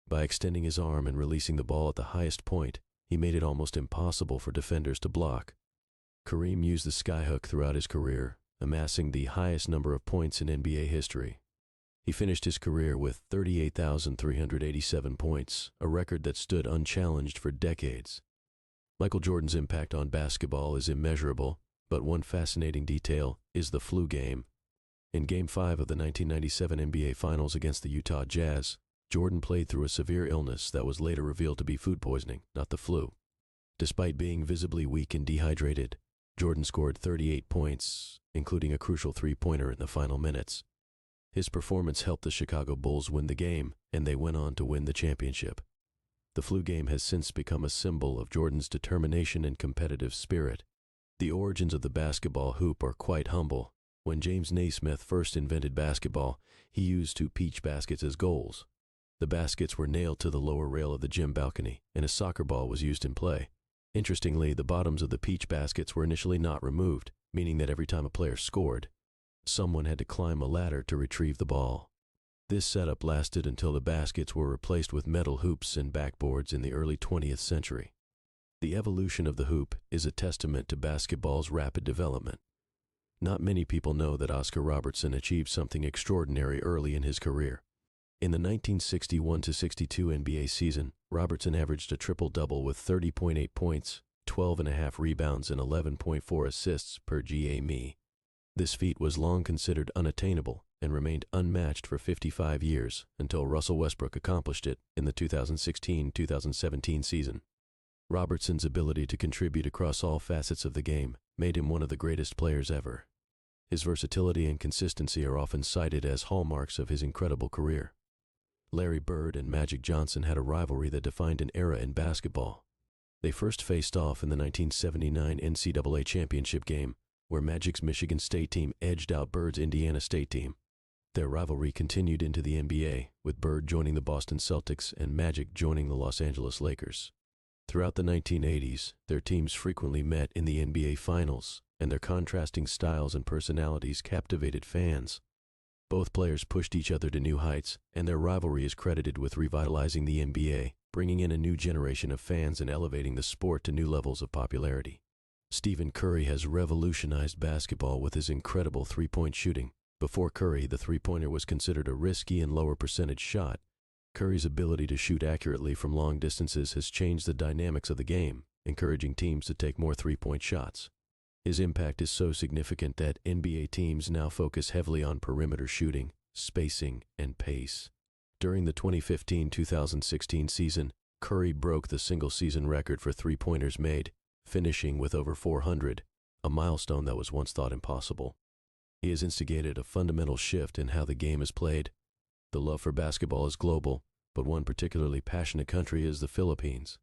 By extending his arm and releasing the ball at the highest point, he made it almost impossible for defenders to block. Kareem used the skyhook throughout his career, amassing the highest number of points in NBA history. He finished his career with 38,387 points, a record that stood unchallenged for decades. Michael Jordan's impact on basketball is immeasurable, but one fascinating detail is the flu game. In Game 5 of the 1997 NBA Finals against the Utah Jazz, Jordan played through a severe illness that was later revealed to be food poisoning, not the flu. Despite being visibly weak and dehydrated, Jordan scored 38 points, including a crucial three-pointer in the final minutes. His performance helped the Chicago Bulls win the game, and they went on to win the championship. The flu game has since become a symbol of Jordan's determination and competitive spirit. The origins of the basketball hoop are quite humble. When James Naismith first invented basketball, he used 2 peach baskets as goals. The baskets were nailed to the lower rail of the gym balcony, and a soccer ball was used in play. Interestingly, the bottoms of the peach baskets were initially not removed, meaning that every time a player scored, someone had to climb a ladder to retrieve the ball. This setup lasted until the baskets were replaced with metal hoops and backboards in the early 20th century. The evolution of the hoop is a testament to basketball's rapid development. Not many people know that Oscar Robertson achieved something extraordinary early in his career. In the 1961-62 NBA season, Robertson averaged a triple-double with 30.8 points, 12.5 rebounds, and 11.4 assists per GA. This feat was long considered unattainable and remained unmatched for 55 years until Russell Westbrook accomplished it in the 2016-2017 season. Robertson's ability to contribute across all facets of the game made him one of the greatest players ever. His versatility and consistency are often cited as hallmarks of his incredible career. Larry Bird and Magic Johnson had a rivalry that defined an era in basketball. They first faced off in the 1979 NCAA championship game, where Magic's Michigan State team edged out Bird's Indiana State team. Their rivalry continued into the NBA, with Bird joining the Boston Celtics and Magic joining the Los Angeles Lakers. Throughout the 1980s, their teams frequently met in the NBA Finals, and their contrasting styles and personalities captivated fans. Both players pushed each other to new heights, and their rivalry is credited with revitalizing the NBA, bringing in a new generation of fans and elevating the sport to new levels of popularity. Stephen Curry has revolutionized basketball with his incredible three-point shooting. Before Curry, the three-pointer was considered a risky and lower percentage shot. Curry's ability to shoot accurately from long distances has changed the dynamics of the game, encouraging teams to take more three-point shots. His impact is so significant that NBA teams now focus heavily on perimeter shooting, spacing, and pace. During the 2015-2016 season, Curry broke the single-season record for three-pointers made, finishing with over 400, a milestone that was once thought impossible. He has instigated a fundamental shift in how the game is played. The love for basketball is global, but one particularly passionate country is the Philippines.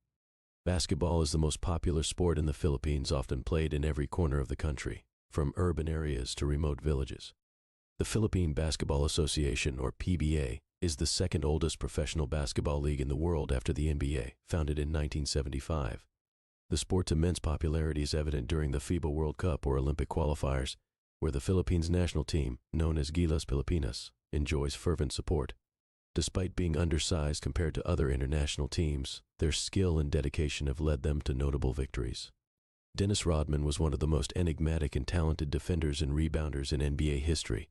Basketball is the most popular sport in the Philippines, often played in every corner of the country, from urban areas to remote villages. The Philippine Basketball Association, or PBA, is the second oldest professional basketball league in the world after the NBA, founded in 1975. The sport's immense popularity is evident during the FIBA World Cup or Olympic qualifiers, where the Philippines national team, known as Gilas Pilipinas, enjoys fervent support. Despite being undersized compared to other international teams, their skill and dedication have led them to notable victories. Dennis Rodman was one of the most enigmatic and talented defenders and rebounders in NBA history.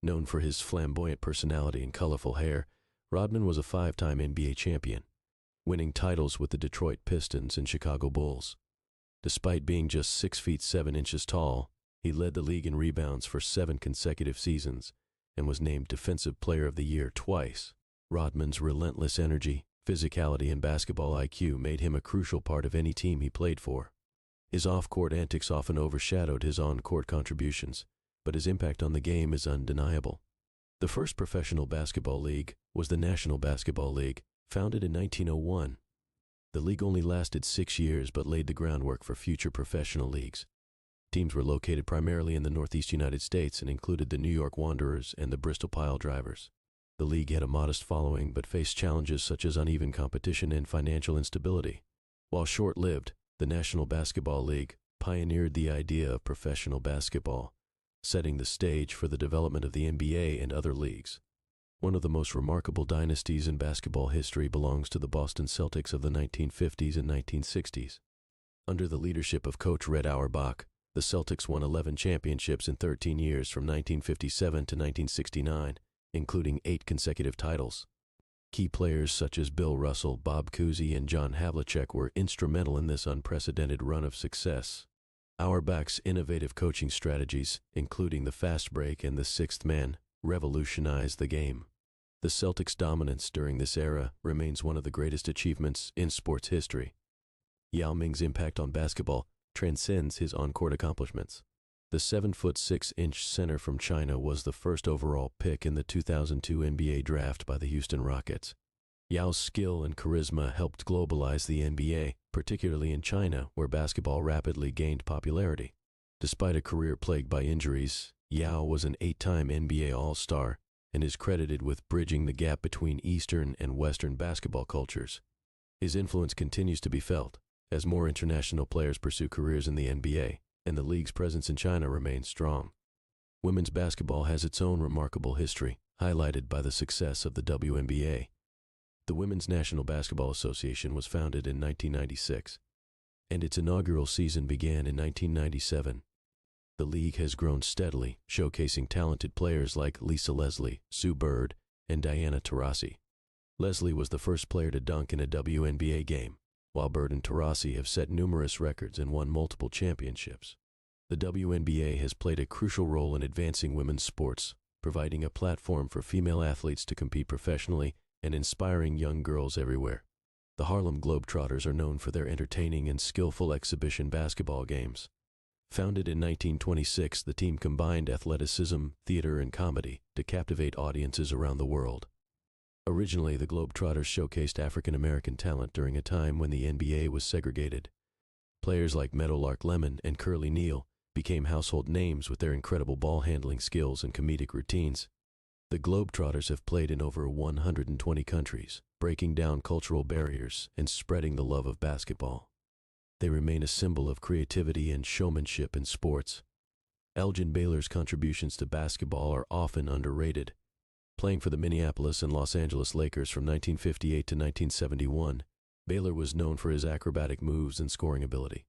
Known for his flamboyant personality and colorful hair, Rodman was a five-time NBA champion, winning titles with the Detroit Pistons and Chicago Bulls. Despite being just 6 feet 7 inches tall, he led the league in rebounds for 7 consecutive seasons and was named Defensive Player of the Year twice. Rodman's relentless energy, physicality, and basketball IQ made him a crucial part of any team he played for. His off-court antics often overshadowed his on-court contributions, but his impact on the game is undeniable. The first professional basketball league was the National Basketball League, founded in 1901. The league only lasted 6 years but laid the groundwork for future professional leagues. Teams were located primarily in the Northeast United States and included the New York Wanderers and the Bristol Pile Drivers. The league had a modest following but faced challenges such as uneven competition and financial instability. While short-lived, the National Basketball League pioneered the idea of professional basketball, setting the stage for the development of the NBA and other leagues. One of the most remarkable dynasties in basketball history belongs to the Boston Celtics of the 1950s and 1960s. Under the leadership of coach Red Auerbach, the Celtics won 11 championships in 13 years from 1957 to 1969, including 8 consecutive titles. Key players such as Bill Russell, Bob Cousy, and John Havlicek were instrumental in this unprecedented run of success. Auerbach's innovative coaching strategies, including the fast break and the sixth man, revolutionized the game. The Celtics' dominance during this era remains one of the greatest achievements in sports history. Yao Ming's impact on basketball transcends his on-court accomplishments. The 7'6" center from China was the first overall pick in the 2002 NBA draft by the Houston Rockets. Yao's skill and charisma helped globalize the NBA, particularly in China, where basketball rapidly gained popularity. Despite a career plagued by injuries, Yao was an 8-time NBA All-Star and is credited with bridging the gap between Eastern and Western basketball cultures. His influence continues to be felt as more international players pursue careers in the NBA, and the league's presence in China remains strong. Women's basketball has its own remarkable history, highlighted by the success of the WNBA. The Women's National Basketball Association was founded in 1996, and its inaugural season began in 1997. The league has grown steadily, showcasing talented players like Lisa Leslie, Sue Bird, and Diana Taurasi. Leslie was the first player to dunk in a WNBA game, while Bird and Taurasi have set numerous records and won multiple championships. The WNBA has played a crucial role in advancing women's sports, providing a platform for female athletes to compete professionally and inspiring young girls everywhere. The Harlem Globetrotters are known for their entertaining and skillful exhibition basketball games. Founded in 1926, the team combined athleticism, theater, and comedy to captivate audiences around the world. Originally, the Globetrotters showcased African-American talent during a time when the NBA was segregated. Players like Meadowlark Lemon and Curly Neal became household names with their incredible ball-handling skills and comedic routines. The Globetrotters have played in over 120 countries, breaking down cultural barriers and spreading the love of basketball. They remain a symbol of creativity and showmanship in sports. Elgin Baylor's contributions to basketball are often underrated. Playing for the Minneapolis and Los Angeles Lakers from 1958 to 1971, Baylor was known for his acrobatic moves and scoring ability.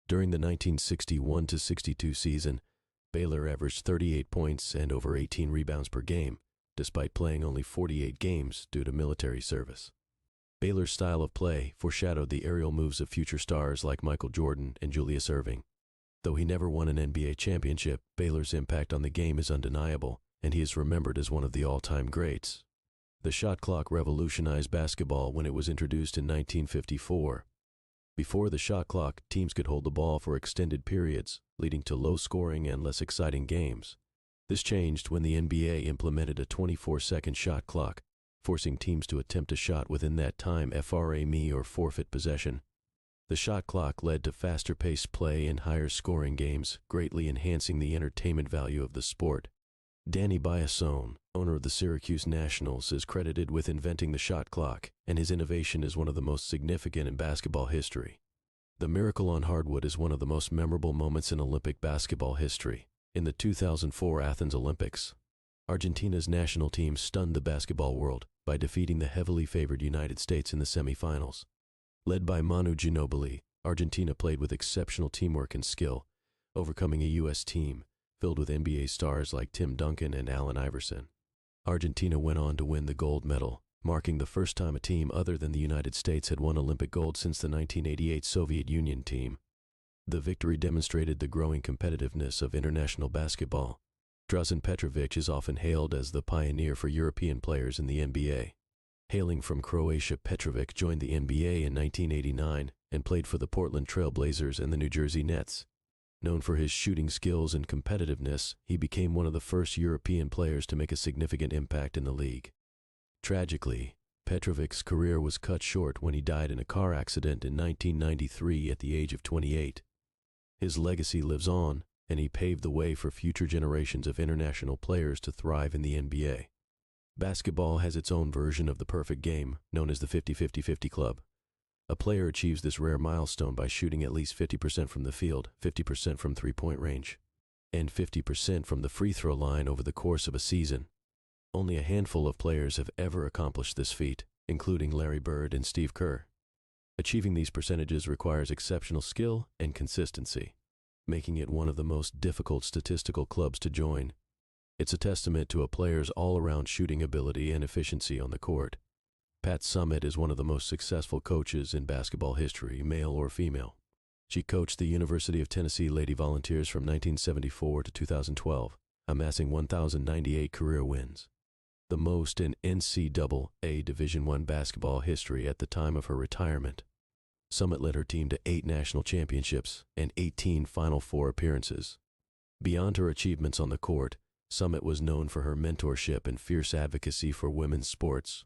During the 1961-62 season, Baylor averaged 38 points and over 18 rebounds per game, despite playing only 48 games due to military service. Baylor's style of play foreshadowed the aerial moves of future stars like Michael Jordan and Julius Erving. Though he never won an NBA championship, Baylor's impact on the game is undeniable, and he is remembered as one of the all-time greats. The shot clock revolutionized basketball when it was introduced in 1954. Before the shot clock, teams could hold the ball for extended periods, leading to low-scoring and less exciting games. This changed when the NBA implemented a 24-second shot clock, forcing teams to attempt a shot within that time, FRA or forfeit possession. The shot clock led to faster-paced play and higher scoring games, greatly enhancing the entertainment value of the sport. Danny Biasone, owner of the Syracuse Nationals, is credited with inventing the shot clock, and his innovation is one of the most significant in basketball history. The miracle on hardwood is one of the most memorable moments in Olympic basketball history. In the 2004 Athens Olympics, Argentina's national team stunned the basketball world by defeating the heavily favored United States in the semifinals. Led by Manu Ginobili, Argentina played with exceptional teamwork and skill, overcoming a U.S. team filled with NBA stars like Tim Duncan and Allen Iverson. Argentina went on to win the gold medal, marking the first time a team other than the United States had won Olympic gold since the 1988 Soviet Union team. The victory demonstrated the growing competitiveness of international basketball. Drazen Petrovic is often hailed as the pioneer for European players in the NBA. Hailing from Croatia, Petrovic joined the NBA in 1989 and played for the Portland Trail Blazers and the New Jersey Nets. Known for his shooting skills and competitiveness, he became one of the first European players to make a significant impact in the league. Tragically, Petrovic's career was cut short when he died in a car accident in 1993 at the age of 28. His legacy lives on, and he paved the way for future generations of international players to thrive in the NBA. Basketball has its own version of the perfect game, known as the 50-50-50 club. A player achieves this rare milestone by shooting at least 50% from the field, 50% from three-point range, and 50% from the free throw line over the course of a season. Only a handful of players have ever accomplished this feat, including Larry Bird and Steve Kerr. Achieving these percentages requires exceptional skill and consistency, making it one of the most difficult statistical clubs to join. It's a testament to a player's all-around shooting ability and efficiency on the court. Pat Summitt is one of the most successful coaches in basketball history, male or female. She coached the University of Tennessee Lady Volunteers from 1974 to 2012, amassing 1,098 career wins, the most in NCAA Division I basketball history at the time of her retirement. Summitt led her team to 8 national championships and 18 Final Four appearances. Beyond her achievements on the court, Summitt was known for her mentorship and fierce advocacy for women's sports.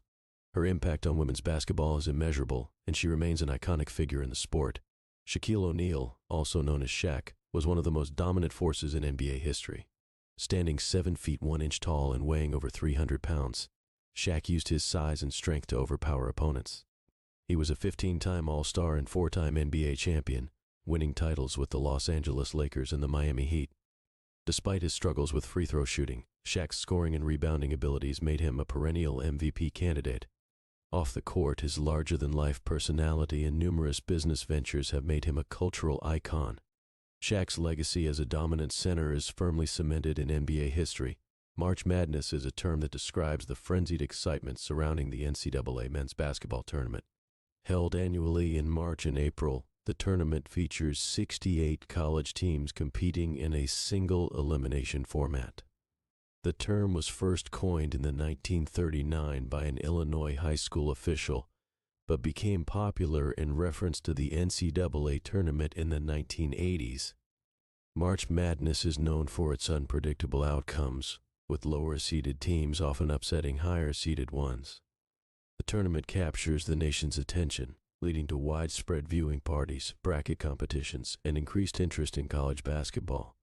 Her impact on women's basketball is immeasurable, and she remains an iconic figure in the sport. Shaquille O'Neal, also known as Shaq, was one of the most dominant forces in NBA history. Standing 7 feet 1 inch tall and weighing over 300 pounds, Shaq used his size and strength to overpower opponents. He was a 15-time All-Star and 4-time NBA champion, winning titles with the Los Angeles Lakers and the Miami Heat. Despite his struggles with free throw shooting, Shaq's scoring and rebounding abilities made him a perennial MVP candidate. Off the court, his larger-than-life personality and numerous business ventures have made him a cultural icon. Shaq's legacy as a dominant center is firmly cemented in NBA history. March Madness is a term that describes the frenzied excitement surrounding the NCAA men's basketball tournament. Held annually in March and April, the tournament features 68 college teams competing in a single elimination format. The term was first coined in 1939 by an Illinois high school official, but became popular in reference to the NCAA tournament in the 1980s. March Madness is known for its unpredictable outcomes, with lower-seeded teams often upsetting higher-seeded ones. The tournament captures the nation's attention, leading to widespread viewing parties, bracket competitions, and increased interest in college basketball.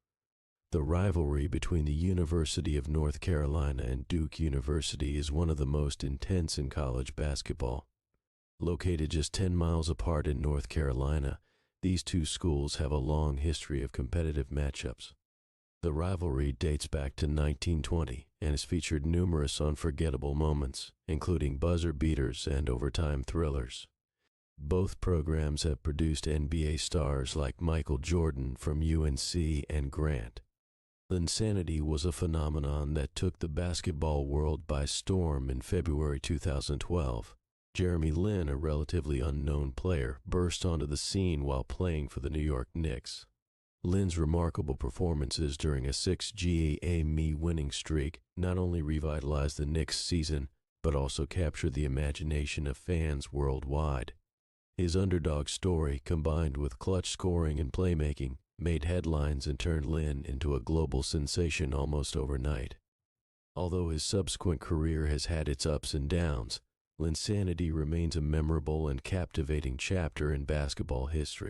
The rivalry between the University of North Carolina and Duke University is one of the most intense in college basketball. Located just 10 miles apart in North Carolina, These two schools have a long history of competitive matchups. The rivalry dates back to 1920 and has featured numerous unforgettable moments, including buzzer beaters and overtime thrillers. Both programs have produced NBA stars like Michael Jordan from UNC and Grant. Linsanity was a phenomenon that took the basketball world by storm in February 2012. Jeremy Lin, a relatively unknown player, burst onto the scene while playing for the New York Knicks. Lin's remarkable performances during a 6 GAA winning streak not only revitalized the Knicks' season, but also captured the imagination of fans worldwide. His underdog story, combined with clutch scoring and playmaking, made headlines and turned Lin into a global sensation almost overnight. Although his subsequent career has had its ups and downs, Linsanity remains a memorable and captivating chapter in basketball history.